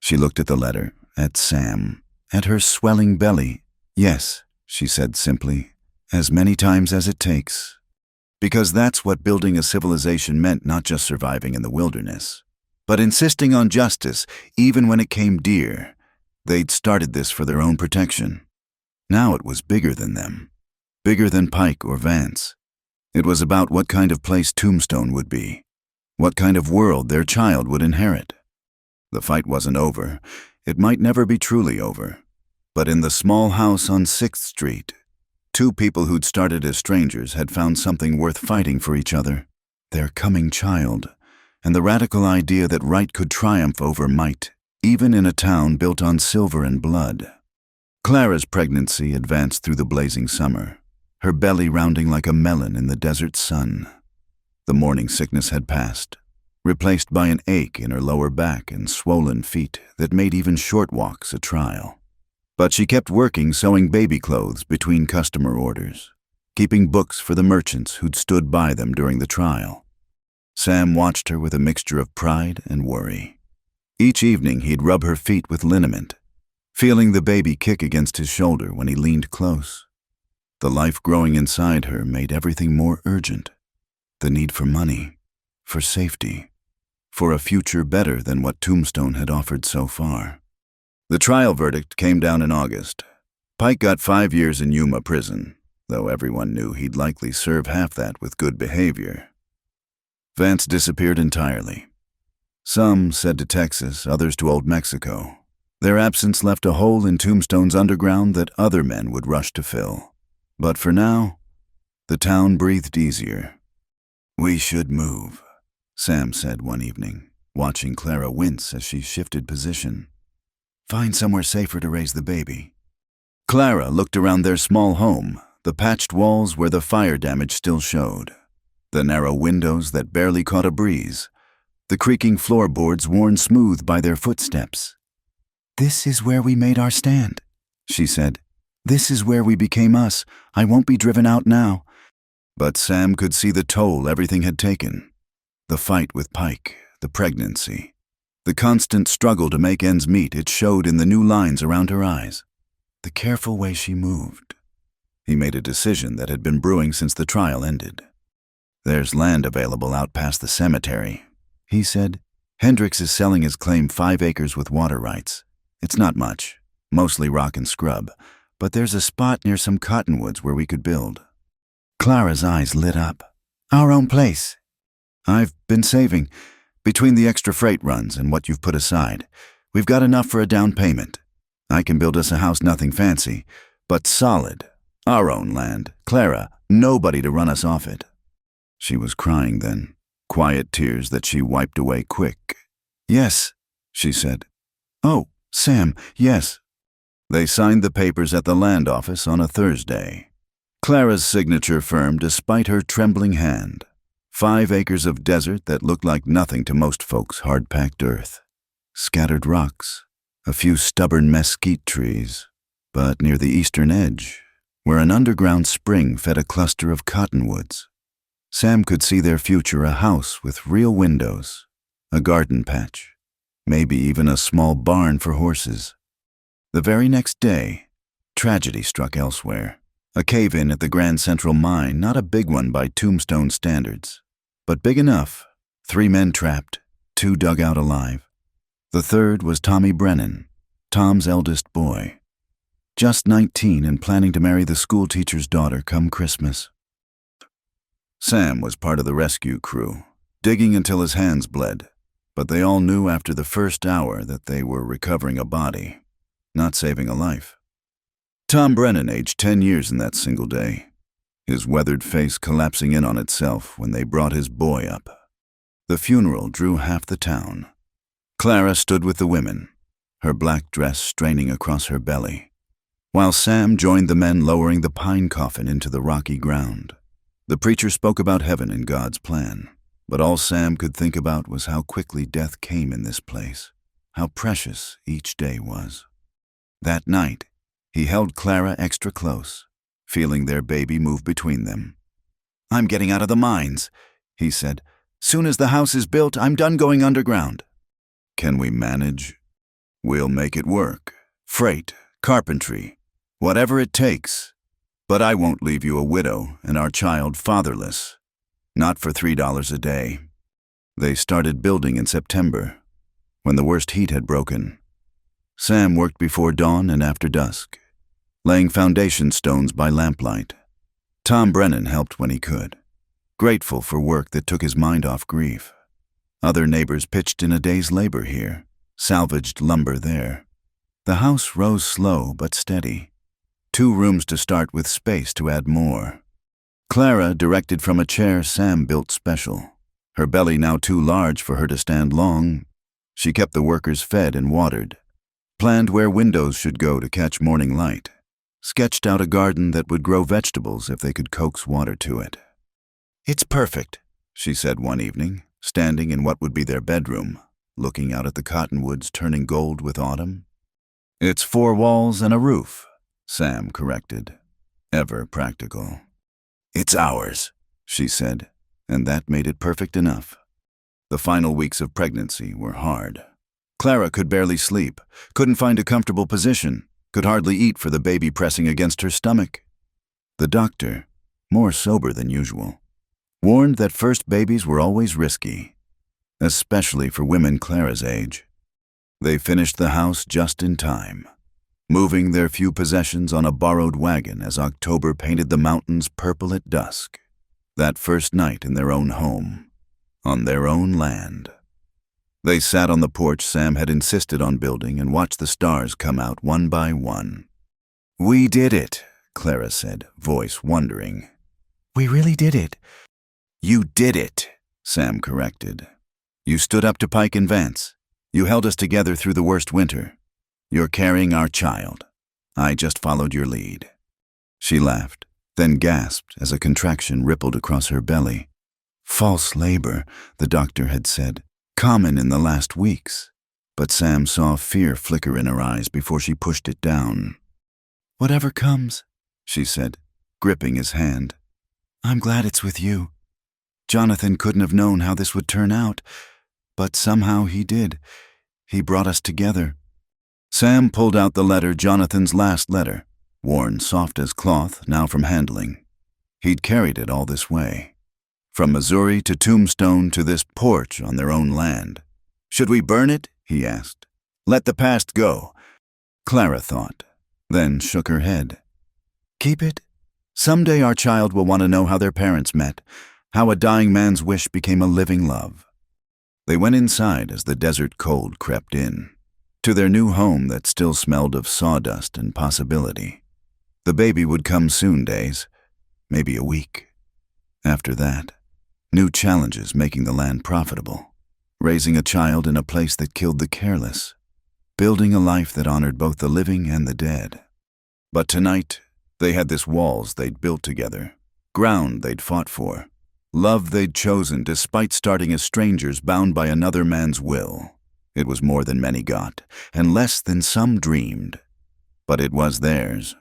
Speaker 1: She looked at the letter, at Sam, at her swelling belly. "Yes," she said simply, "as many times as it takes." Because that's what building a civilization meant, not just surviving in the wilderness, but insisting on justice even when it came dear. They'd started this for their own protection. Now it was bigger than them, bigger than Pike or Vance. It was about what kind of place Tombstone would be, what kind of world their child would inherit. The fight wasn't over. It might never be truly over. But in the small house on 6th Street, two people who'd started as strangers had found something worth fighting for each other. Their coming child, and the radical idea that right could triumph over might, even in a town built on silver and blood. Clara's pregnancy advanced through the blazing summer, her belly rounding like a melon in the desert sun. The morning sickness had passed, replaced by an ache in her lower back and swollen feet that made even short walks a trial. But she kept working sewing baby clothes between customer orders, keeping books for the merchants who'd stood by them during the trial. Sam watched her with a mixture of pride and worry. Each evening he'd rub her feet with liniment, feeling the baby kick against his shoulder when he leaned close. The life growing inside her made everything more urgent. The need for money, for safety, for a future better than what Tombstone had offered so far. The trial verdict came down in August. Pike got 5 years in Yuma prison, though everyone knew he'd likely serve half that with good behavior. Vance disappeared entirely. Some said to Texas, others to Old Mexico. Their absence left a hole in Tombstone's underground that other men would rush to fill. But for now, the town breathed easier. "We should move," Sam said one evening, watching Clara wince as she shifted position. "Find somewhere safer to raise the baby." Clara looked around their small home, the patched walls where the fire damage still showed. The narrow windows that barely caught a breeze, the creaking floorboards worn smooth by their footsteps.
Speaker 2: "This is where we made our stand,"
Speaker 1: she said.
Speaker 2: "This is where we became us. I won't be driven out now."
Speaker 1: But Sam could see the toll everything had taken. The fight with Pike, the pregnancy, the constant struggle to make ends meet. It showed in the new lines around her eyes, the careful way she moved. He made a decision that had been brewing since the trial ended. "There's land available out past the cemetery," he said. "Hendricks is selling his claim 5 acres with water rights. It's not much, mostly rock and scrub, but there's a spot near some cottonwoods where we could build."
Speaker 2: Clara's eyes lit up. "Our own place."
Speaker 1: "I've been saving. Between the extra freight runs and what you've put aside, we've got enough for a down payment. I can build us a house, nothing fancy, but solid. Our own land. Clara, nobody to run us off it." She was crying then, quiet tears that she wiped away quick. "Yes," she said. "Oh, Sam, yes." They signed the papers at the land office on a Thursday. Clara's signature firm despite her trembling hand. 5 acres of desert that looked like nothing to most folks' hard-packed earth. Scattered rocks, a few stubborn mesquite trees, but near the eastern edge, where an underground spring fed a cluster of cottonwoods, Sam could see their future, a house with real windows, a garden patch, maybe even a small barn for horses. The very next day, tragedy struck elsewhere. A cave-in at the Grand Central Mine, not a big one by Tombstone standards, but big enough. 3 men trapped, 2 dug out alive. The third was Tommy Brennan, Tom's eldest boy. Just 19 and planning to marry the schoolteacher's daughter come Christmas. Sam was part of the rescue crew, digging until his hands bled, but they all knew after the first hour that they were recovering a body, not saving a life. Tom Brennan aged 10 years in that single day, his weathered face collapsing in on itself when they brought his boy up. The funeral drew half the town. Clara stood with the women, her black dress straining across her belly, while Sam joined the men lowering the pine coffin into the rocky ground. The preacher spoke about heaven and God's plan, but all Sam could think about was how quickly death came in this place, how precious each day was. That night, he held Clara extra close, feeling their baby move between them. "I'm getting out of the mines," he said. "Soon as the house is built, I'm done going underground." "Can we manage?" "We'll make it work. Freight, carpentry, whatever it takes. But I won't leave you a widow and our child fatherless. Not for $3 a day." They started building in September, when the worst heat had broken. Sam worked before dawn and after dusk, laying foundation stones by lamplight. Tom Brennan helped when he could, grateful for work that took his mind off grief. Other neighbors pitched in a day's labor here, salvaged lumber there. The house rose slow but steady. 2 rooms to start with space to add more. Clara directed from a chair Sam built special, her belly now too large for her to stand long. She kept the workers fed and watered, planned where windows should go to catch morning light, sketched out a garden that would grow vegetables if they could coax water to it. "It's perfect," she said one evening, standing in what would be their bedroom, looking out at the cottonwoods turning gold with autumn. "It's 4 walls and a roof," Sam corrected, ever practical. "It's ours," she said, and that made it perfect enough. The final weeks of pregnancy were hard. Clara could barely sleep, couldn't find a comfortable position, could hardly eat for the baby pressing against her stomach. The doctor, more sober than usual, warned that first babies were always risky, especially for women Clara's age. They finished the house just in time, moving their few possessions on a borrowed wagon as October painted the mountains purple at dusk, that first night in their own home, on their own land. They sat on the porch Sam had insisted on building and watched the stars come out one by one. "We did it," Clara said, voice wondering.
Speaker 2: "We really did it."
Speaker 1: "You did it," Sam corrected. "You stood up to Pike and Vance. You held us together through the worst winter. You're carrying our child. I just followed your lead." She laughed, then gasped as a contraction rippled across her belly. False labor, the doctor had said, common in the last weeks. But Sam saw fear flicker in her eyes before she pushed it down. "Whatever comes," she said, gripping his hand. "I'm glad it's with you. Jonathan couldn't have known how this would turn out, but somehow he did. He brought us together." Sam pulled out the letter, Jonathan's last letter, worn soft as cloth now from handling. He'd carried it all this way. From Missouri to Tombstone to this porch on their own land. "Should we burn it?" he asked. "Let the past go." Clara thought, then shook her head. "Keep it. Someday our child will want to know how their parents met, how a dying man's wish became a living love." They went inside as the desert cold crept in, to their new home that still smelled of sawdust and possibility. The baby would come soon, days, maybe a week. After that, new challenges making the land profitable, raising a child in a place that killed the careless, building a life that honored both the living and the dead. But tonight, they had this walls they'd built together, ground they'd fought for, love they'd chosen despite starting as strangers bound by another man's will. It was more than many got, and less than some dreamed. But it was theirs.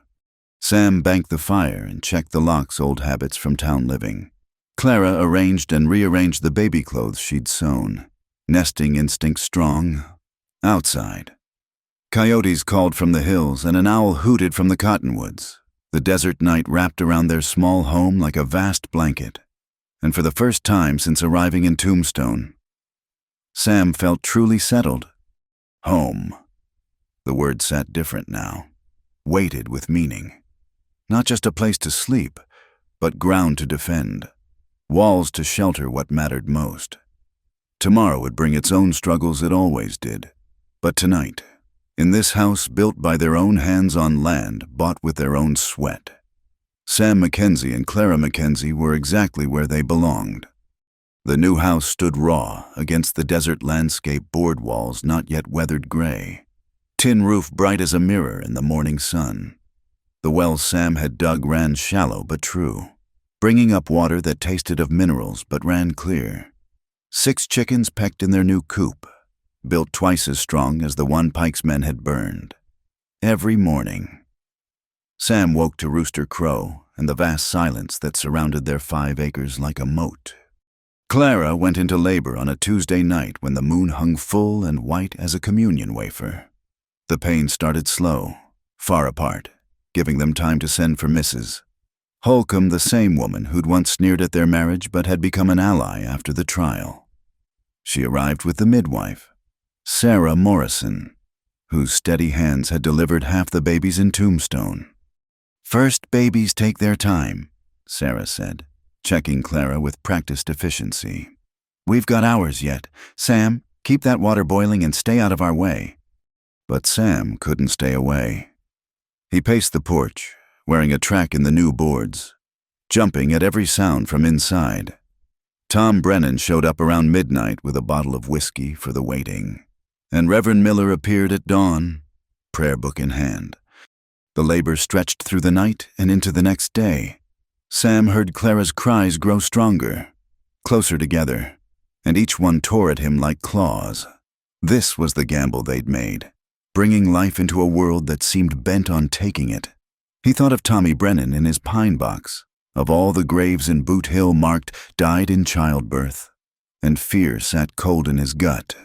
Speaker 1: Sam banked the fire and checked the lock's old habits from town living. Clara arranged and rearranged the baby clothes she'd sewn, nesting instinct strong, outside. Coyotes called from the hills and an owl hooted from the cottonwoods. The desert night wrapped around their small home like a vast blanket. And for the first time since arriving in Tombstone, Sam felt truly settled. Home. The word sat different now, weighted with meaning. Not just a place to sleep, but ground to defend, walls to shelter what mattered most. Tomorrow would bring its own struggles, it always did. But tonight, in this house built by their own hands on land bought with their own sweat, Sam Mackenzie and Clara Mackenzie were exactly where they belonged. The new house stood raw against the desert landscape, board walls not yet weathered gray, tin roof bright as a mirror in the morning sun. The well Sam had dug ran shallow but true, bringing up water that tasted of minerals but ran clear. 6 chickens pecked in their new coop, built twice as strong as the one Pike's men had burned. Every morning, Sam woke to rooster crow and the vast silence that surrounded their 5 acres like a moat. Clara went into labor on a Tuesday night when the moon hung full and white as a communion wafer. The pain started slow, far apart, giving them time to send for Mrs. Holcomb, the same woman who'd once sneered at their marriage but had become an ally after the trial. She arrived with the midwife, Sarah Morrison, whose steady hands had delivered half the babies in Tombstone. "First babies take their time," Sarah said, checking Clara with practiced efficiency. "We've got hours yet. Sam, keep that water boiling and stay out of our way." But Sam couldn't stay away. He paced the porch, wearing a track in the new boards, jumping at every sound from inside. Tom Brennan showed up around midnight with a bottle of whiskey for the waiting, and Reverend Miller appeared at dawn, prayer book in hand. The labor stretched through the night and into the next day. Sam heard Clara's cries grow stronger, closer together, and each one tore at him like claws. This was the gamble they'd made, bringing life into a world that seemed bent on taking it. He thought of Tommy Brennan in his pine box, of all the graves in Boot Hill marked "died in childbirth," and fear sat cold in his gut.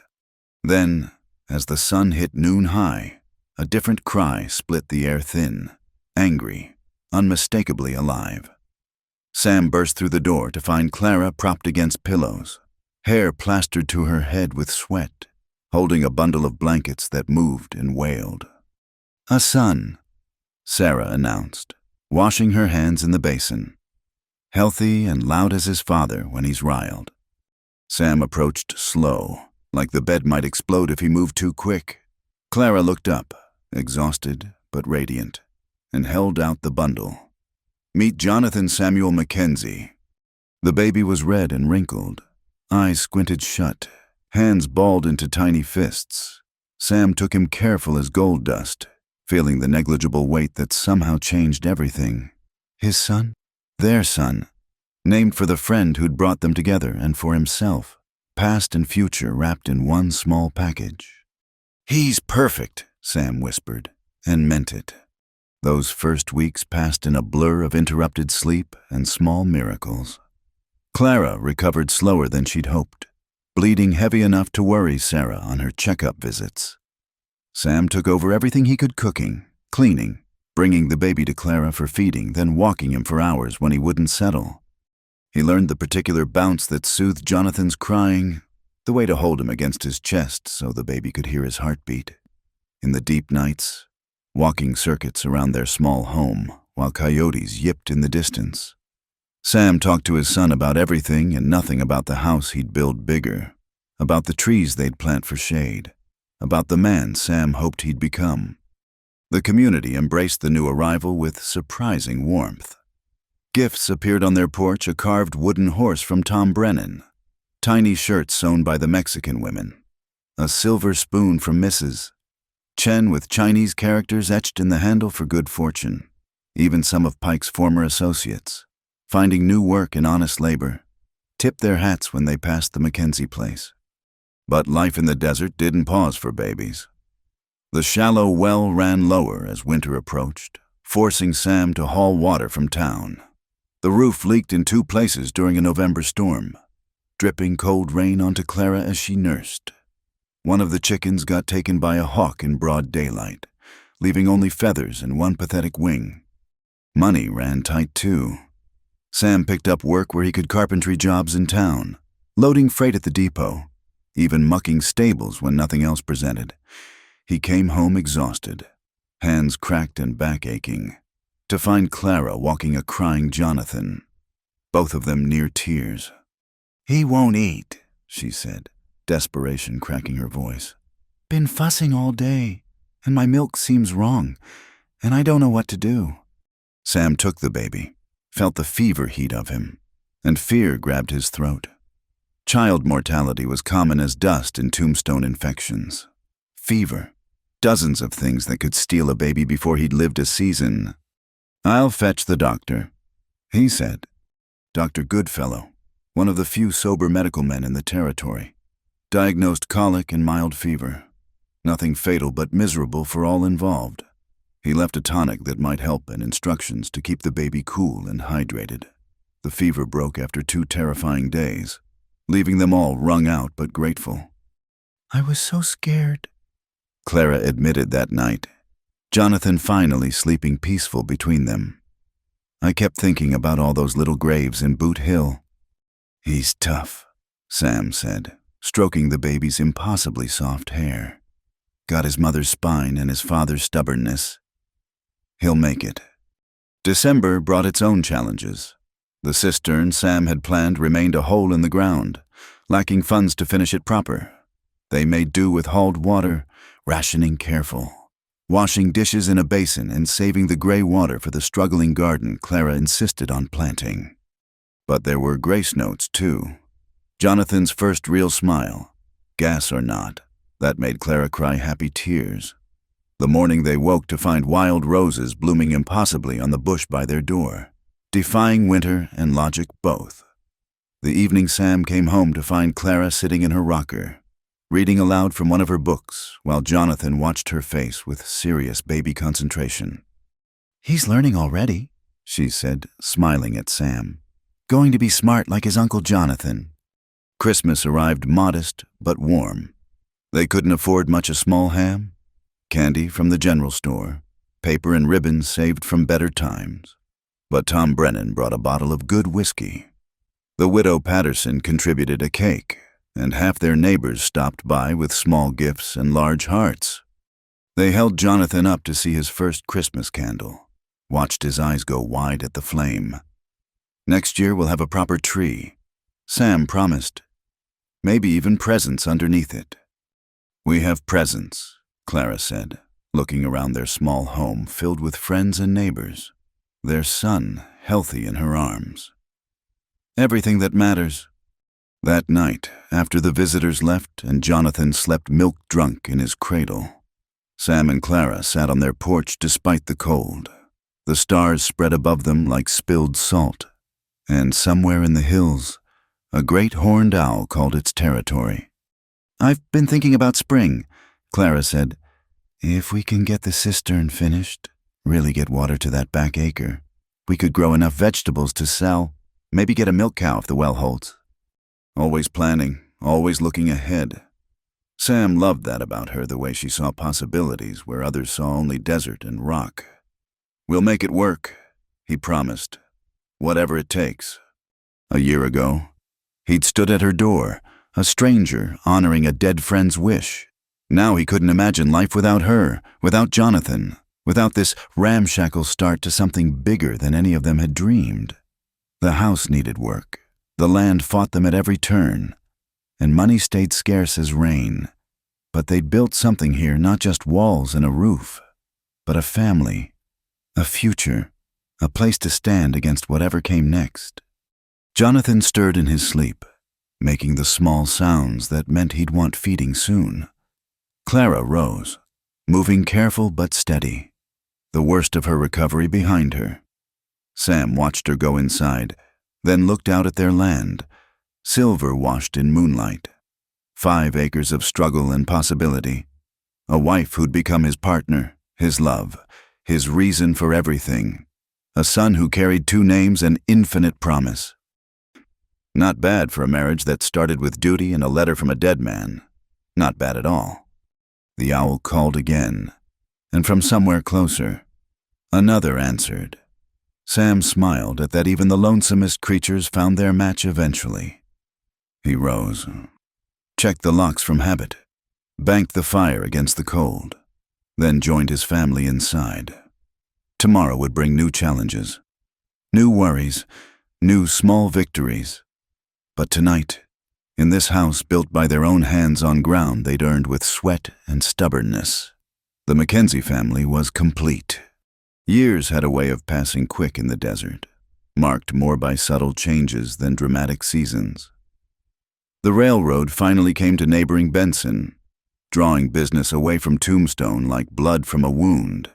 Speaker 1: Then, as the sun hit noon high, a different cry split the air thin, angry, unmistakably alive. Sam burst through the door to find Clara propped against pillows, hair plastered to her head with sweat, holding a bundle of blankets that moved and wailed. "A son," Sarah announced, washing her hands in the basin. "Healthy and loud as his father when he's riled." Sam approached slow, like the bed might explode if he moved too quick. Clara looked up, exhausted but radiant, and held out the bundle. "Meet Jonathan Samuel Mackenzie." The baby was red and wrinkled, eyes squinted shut, hands balled into tiny fists. Sam took him careful as gold dust, feeling the negligible weight that somehow changed everything. His son? Their son. named for the friend who'd brought them together and for himself, past and future wrapped in one small package.
Speaker 2: He's perfect,
Speaker 1: Sam whispered, and meant it. Those first weeks passed in a blur of interrupted sleep and small miracles. Clara recovered slower than she'd hoped, bleeding heavy enough to worry Sarah on her checkup visits. Sam took over everything he could, cooking, cleaning, bringing the baby to Clara for feeding, then walking him for hours when he wouldn't settle. He learned the particular bounce that soothed Jonathan's crying, the way to hold him against his chest so the baby could hear his heartbeat. In the deep nights, walking circuits around their small home while coyotes yipped in the distance. Sam talked to his son about everything and nothing about the house he'd build bigger, about the trees they'd plant for shade, about the man Sam hoped he'd become. The community embraced the new arrival with surprising warmth. Gifts appeared on their porch, a carved wooden horse from Tom Brennan, tiny shirts sewn by the Mexican women, a silver spoon from Mrs. Chen with Chinese characters etched in the handle for good fortune, even some of Pike's former associates, finding new work in honest labor, tipped their hats when they passed the Mackenzie place. But life in the desert didn't pause for babies. The shallow well ran lower as winter approached, forcing Sam to haul water from town. The roof leaked in 2 places during a November storm, dripping cold rain onto Clara as she nursed. One of the chickens got taken by a hawk in broad daylight, leaving only feathers and one pathetic wing. Money ran tight too. Sam picked up work where he could, carpentry jobs in town, loading freight at the depot, even mucking stables when nothing else presented. He came home exhausted, hands cracked and back aching, to find Clara walking a crying Jonathan, both of them near tears.
Speaker 2: He won't eat,
Speaker 1: she said, desperation cracking her voice.
Speaker 2: Been fussing all day, and my milk seems wrong, and I don't know what to do.
Speaker 1: Sam took the baby, felt the fever heat of him, and fear grabbed his throat. Child mortality was common as dust in tombstone infections. Fever, dozens of things that could steal a baby before he'd lived a season. "I'll fetch the doctor," he said. Dr. Goodfellow, one of the few sober medical men in the territory, diagnosed colic and mild fever. Nothing fatal but miserable for all involved. He left a tonic that might help and instructions to keep the baby cool and hydrated. The fever broke after 2 terrifying days, leaving them all wrung out but grateful.
Speaker 2: I was so scared,
Speaker 1: Clara admitted that night, Jonathan finally sleeping peaceful between them. I kept thinking about all those little graves in Boot Hill. He's tough, Sam said, stroking the baby's impossibly soft hair. Got his mother's spine and his father's stubbornness. He'll make it. December brought its own challenges. The cistern Sam had planned remained a hole in the ground, lacking funds to finish it proper. They made do with hauled water, rationing careful, washing dishes in a basin and saving the gray water for the struggling garden Clara insisted on planting. But there were grace notes, too. Jonathan's first real smile, gas or not, that made Clara cry happy tears. The morning they woke to find wild roses blooming impossibly on the bush by their door, defying winter and logic both. The evening Sam came home to find Clara sitting in her rocker, reading aloud from one of her books, while Jonathan watched her face with serious baby concentration.
Speaker 2: He's learning already,
Speaker 1: she said, smiling at Sam.
Speaker 2: Going to be smart like his Uncle Jonathan.
Speaker 1: Christmas arrived modest but warm. They couldn't afford much a small ham, candy from the general store, paper and ribbons saved from better times. But Tom Brennan brought a bottle of good whiskey. The widow Patterson contributed a cake, and half their neighbors stopped by with small gifts and large hearts. They held Jonathan up to see his first Christmas candle, watched his eyes go wide at the flame. Next year we'll have a proper tree, Sam promised. Maybe even presents underneath it. We have presents, Clara said, looking around their small home filled with friends and neighbors, their son healthy in her arms. Everything that matters. That night, after the visitors left and Jonathan slept milk-drunk in his cradle, Sam and Clara sat on their porch despite the cold. The stars spread above them like spilled salt, And somewhere in the hills, a great horned owl called its territory.
Speaker 2: "I've been thinking about spring," Clara said. "If we can get the cistern finished, really get water to that back acre, we could grow enough vegetables to sell, maybe get a milk cow if the well holds."
Speaker 1: Always planning, always looking ahead. Sam loved that about her, the way she saw possibilities where others saw only desert and rock. "We'll make it work," he promised. "Whatever it takes." A year ago, he'd stood at her door, a stranger honoring a dead friend's wish. Now he couldn't imagine life without her, without Jonathan, without this ramshackle start to something bigger than any of them had dreamed. The house needed work. The land fought them at every turn, and money stayed scarce as rain. But they'd built something here, not just walls and a roof, but a family, a future, a place to stand against whatever came next. Jonathan stirred in his sleep, making the small sounds that meant he'd want feeding soon. Clara rose, moving careful but steady, the worst of her recovery behind her. Sam watched her go inside, then looked out at their land, silver washed in moonlight. 5 acres of struggle and possibility. A wife who'd become his partner, his love, his reason for everything. A son who carried 2 names and infinite promise. Not bad for a marriage that started with duty and a letter from a dead man. Not bad at all. The owl called again, and from somewhere closer, another answered. Sam smiled at that even the lonesomest creatures found their match eventually. He rose, checked the locks from habit, banked the fire against the cold, then joined his family inside. Tomorrow would bring new challenges, new worries, new small victories. But tonight, in this house built by their own hands on ground they'd earned with sweat and stubbornness, the Mackenzie family was complete. Years had a way of passing quick in the desert, marked more by subtle changes than dramatic seasons. The railroad finally came to neighboring Benson, drawing business away from Tombstone like blood from a wound.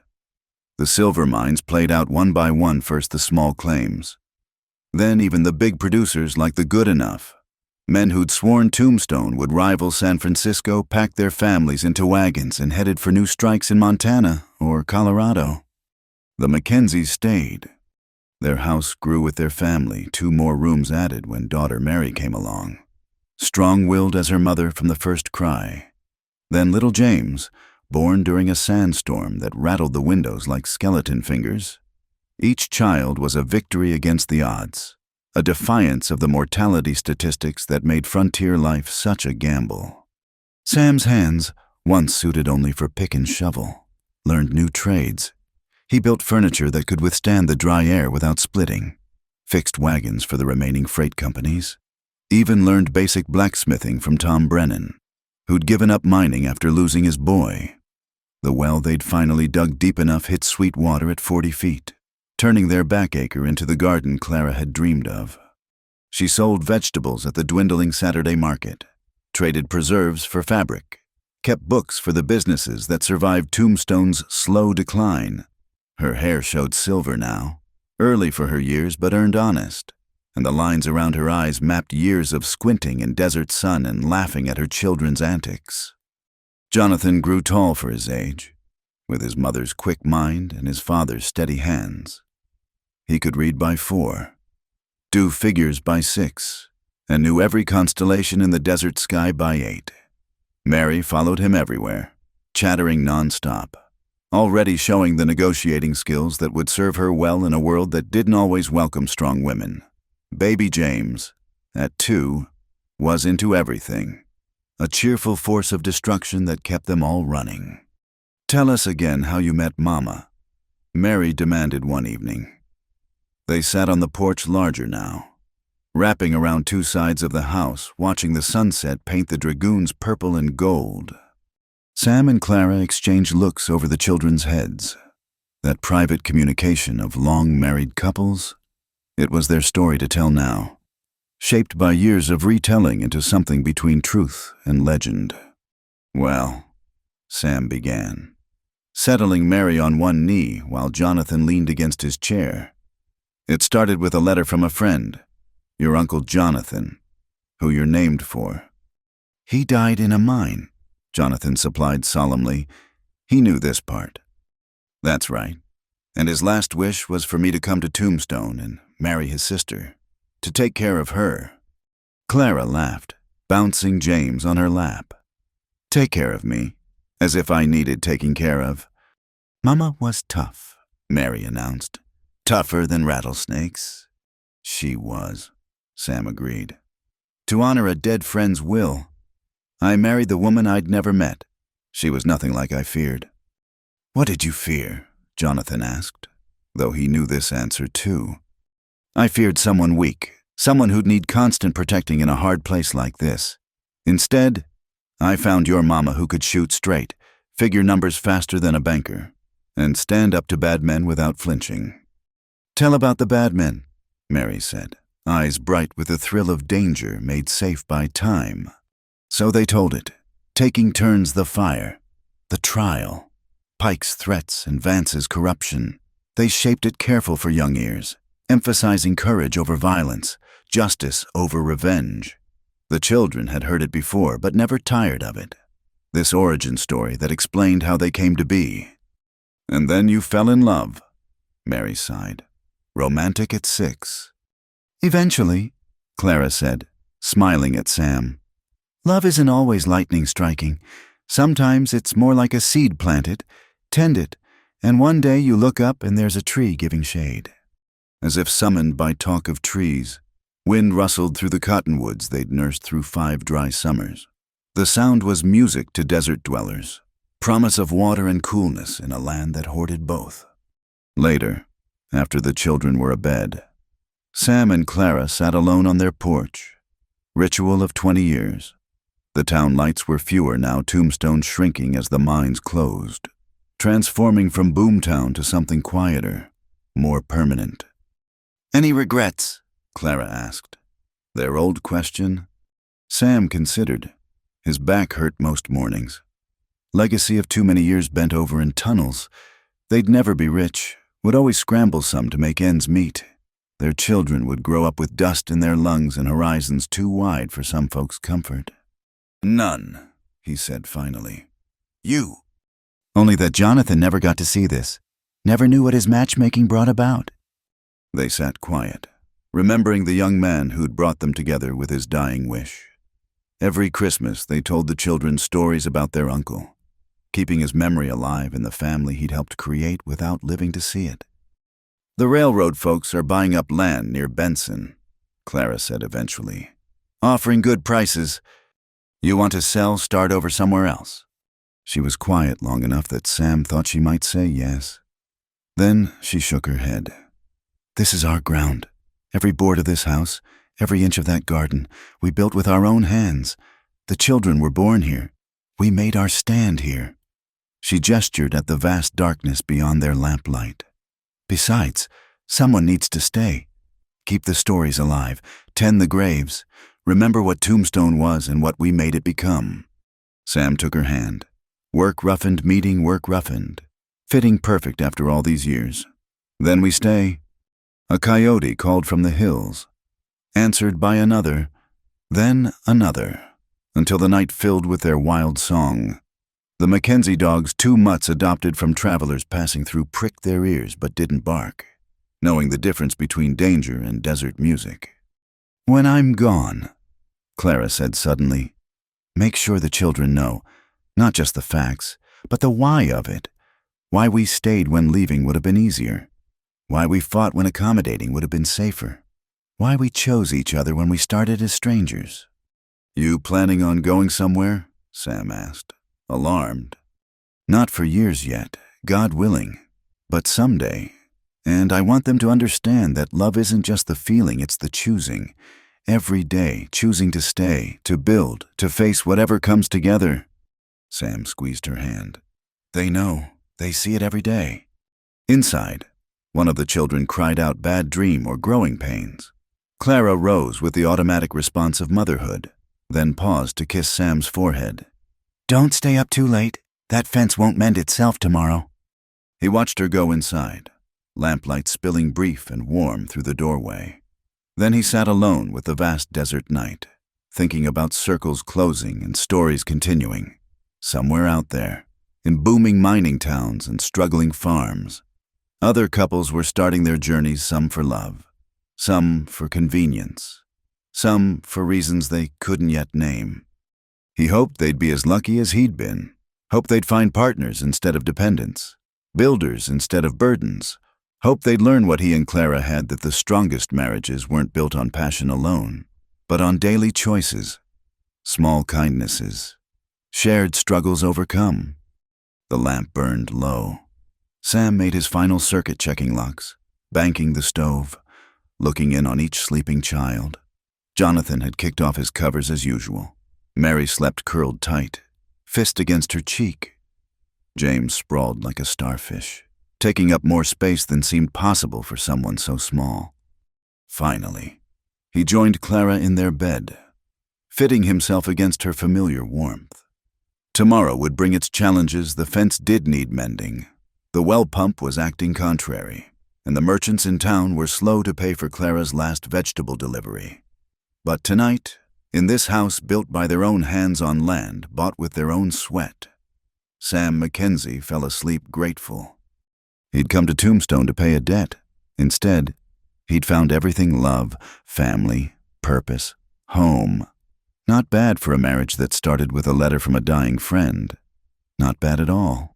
Speaker 1: The silver mines played out one by one, first the small claims. Then even the big producers like the Good Enough. Men who'd sworn Tombstone would rival San Francisco packed their families into wagons and headed for new strikes in Montana or Colorado. The Mackenzies stayed. Their house grew with their family, 2 more rooms added when daughter Mary came along. Strong-willed as her mother from the first cry. Then little James, born during a sandstorm that rattled the windows like skeleton fingers. Each child was a victory against the odds, a defiance of the mortality statistics that made frontier life such a gamble. Sam's hands, once suited only for pick and shovel, learned new trades. He built furniture that could withstand the dry air without splitting, fixed wagons for the remaining freight companies, even learned basic blacksmithing from Tom Brennan, who'd given up mining after losing his boy. The well they'd finally dug deep enough hit sweet water at 40 feet, turning their back acre into the garden Clara had dreamed of. She sold vegetables at the dwindling Saturday market, traded preserves for fabric, kept books for the businesses that survived Tombstone's slow decline. Her hair showed silver now, early for her years but earned honest, and the lines around her eyes mapped years of squinting in desert sun and laughing at her children's antics. Jonathan grew tall for his age, with his mother's quick mind and his father's steady hands. He could read by 4, do figures by 6, and knew every constellation in the desert sky by 8. Mary followed him everywhere, chattering nonstop, already showing the negotiating skills that would serve her well in a world that didn't always welcome strong women. Baby James, at 2, was into everything, a cheerful force of destruction that kept them all running. "Tell us again how you met Mama," Mary demanded one evening. They sat on the porch larger now, wrapping around 2 sides of the house, watching the sunset paint the dragoons purple and gold. Sam and Clara exchanged looks over the children's heads. That private communication of long married couples, it was their story to tell now, shaped by years of retelling into something between truth and legend. "Well," Sam began, settling Mary on one knee while Jonathan leaned against his chair. It started with a letter from a friend, your Uncle Jonathan, who you're named for.
Speaker 2: He died in a mine, Jonathan supplied solemnly. He knew this part.
Speaker 1: That's right. And his last wish was for me to come to Tombstone and marry his sister, to take care of her. Clara laughed, bouncing James on her lap. Take care of me, as if I needed taking care of.
Speaker 2: Mama was tough,
Speaker 1: Mary announced. Tougher than rattlesnakes. She was, Sam agreed. To honor a dead friend's will, I married the woman I'd never met. She was nothing like I feared. What did you fear? Jonathan asked, though he knew this answer too. I feared someone weak, someone who'd need constant protecting in a hard place like this. Instead, I found your mama who could shoot straight, figure numbers faster than a banker, and stand up to bad men without flinching. Tell about the bad men, Mary said, eyes bright with the thrill of danger made safe by time. So they told it, taking turns the fire, the trial, Pike's threats and Vance's corruption. They shaped it careful for young ears, emphasizing courage over violence, justice over revenge. The children had heard it before, but never tired of it. This origin story that explained how they came to be. And then you fell in love, Mary sighed. Romantic at 6.
Speaker 2: Eventually, Clara said, smiling at Sam. Love isn't always lightning striking. Sometimes it's more like a seed planted, tend it, and one day you look up and there's a tree giving shade.
Speaker 1: As if summoned by talk of trees, wind rustled through the cottonwoods they'd nursed through 5 dry summers. The sound was music to desert dwellers, promise of water and coolness in a land that hoarded both. Later, after the children were abed, Sam and Clara sat alone on their porch. Ritual of 20 years. The town lights were fewer now, Tombstone shrinking as the mines closed, transforming from boomtown to something quieter, more permanent.
Speaker 2: Any regrets?
Speaker 1: Clara asked. Their old question? Sam considered. His back hurt most mornings. Legacy of too many years bent over in tunnels. They'd never be rich, would always scramble some to make ends meet. Their children would grow up with dust in their lungs and horizons too wide for some folks' comfort.
Speaker 2: None, he said finally. You.
Speaker 1: Only that Jonathan never got to see this, never knew what his matchmaking brought about. They sat quiet, remembering the young man who'd brought them together with his dying wish. Every Christmas they told the children stories about their uncle, keeping his memory alive in the family he'd helped create without living to see it. The railroad folks are buying up land near Benson, Clara said eventually, offering good prices. You want to sell, start over somewhere else? She was quiet long enough that Sam thought she might say yes. Then she shook her head. This is our ground. Every board of this house, every inch of that garden, we built with our own hands. The children were born here. We made our stand here. She gestured at the vast darkness beyond their lamplight. Besides, someone needs to stay. Keep the stories alive, tend the graves, remember what Tombstone was and what we made it become. Sam took her hand. Work roughened meeting work roughened, fitting perfect after all these years. Then we stay. A coyote called from the hills, answered by another, then another, until the night filled with their wild song. The Mackenzie dogs 2 mutts adopted from travelers passing through pricked their ears but didn't bark, knowing the difference between danger and desert music. When I'm gone, Clara said suddenly, make sure the children know, not just the facts, but the why of it. Why we stayed when leaving would have been easier. Why we fought when accommodating would have been safer. Why we chose each other when we started as strangers. You planning on going somewhere? Sam asked, alarmed. Not for years yet, God willing, but someday. And I want them to understand that love isn't just the feeling, it's the choosing. Every day, choosing to stay, to build, to face whatever comes together. Sam squeezed her hand. They know. They see it every day. Inside, one of the children cried out bad dream or growing pains. Clara rose with the automatic response of motherhood, then paused to kiss Sam's forehead. Don't stay up too late. That fence won't mend itself tomorrow. He watched her go inside, lamplight spilling brief and warm through the doorway. Then he sat alone with the vast desert night, thinking about circles closing and stories continuing, somewhere out there, in booming mining towns and struggling farms. Other couples were starting their journeys, some for love, some for convenience, some for reasons they couldn't yet name. He hoped they'd be as lucky as he'd been, hoped they'd find partners instead of dependents, builders instead of burdens, hoped they'd learn what he and Clara had, that the strongest marriages weren't built on passion alone, but on daily choices, small kindnesses, shared struggles overcome. The lamp burned low. Sam made his final circuit, checking locks, banking the stove, looking in on each sleeping child. Jonathan had kicked off his covers as usual. Mary slept curled tight, fist against her cheek. James sprawled like a starfish, taking up more space than seemed possible for someone so small. Finally, he joined Clara in their bed, fitting himself against her familiar warmth. Tomorrow would bring its challenges. The fence did need mending. The well pump was acting contrary, and the merchants in town were slow to pay for Clara's last vegetable delivery. But tonight, in this house built by their own hands on land bought with their own sweat, Sam Mackenzie fell asleep grateful. He'd come to Tombstone to pay a debt. Instead, he'd found everything: love, family, purpose, home. Not bad for a marriage that started with a letter from a dying friend. Not bad at all.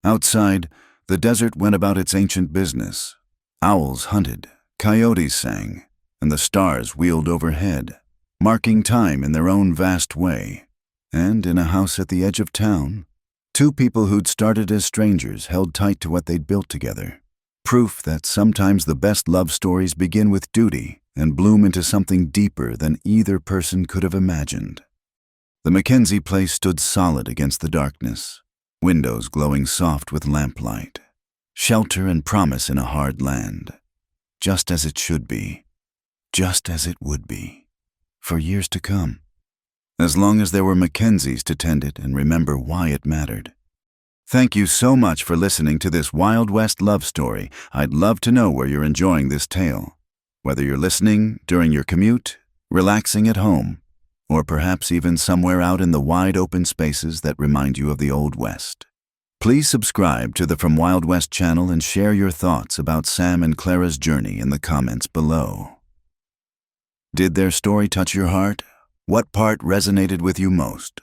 Speaker 1: Outside, the desert went about its ancient business. Owls hunted, coyotes sang, and the stars wheeled overhead, marking time in their own vast way. And in a house at the edge of town, two people who'd started as strangers held tight to what they'd built together. Proof that sometimes the best love stories begin with duty and bloom into something deeper than either person could have imagined. The Mackenzie place stood solid against the darkness, windows glowing soft with lamplight, shelter and promise in a hard land, just as it should be, just as it would be, for years to come, as long as there were Mackenzies to tend it and remember why it mattered. Thank you so much for listening to this Wild West love story. I'd love to know where you're enjoying this tale, whether you're listening during your commute, relaxing at home, or perhaps even somewhere out in the wide open spaces that remind you of the Old West. Please subscribe to the From Wild West channel and share your thoughts about Sam and Clara's journey in the comments below. Did their story touch your heart? What part resonated with you most?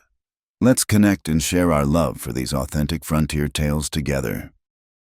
Speaker 1: Let's connect and share our love for these authentic frontier tales together.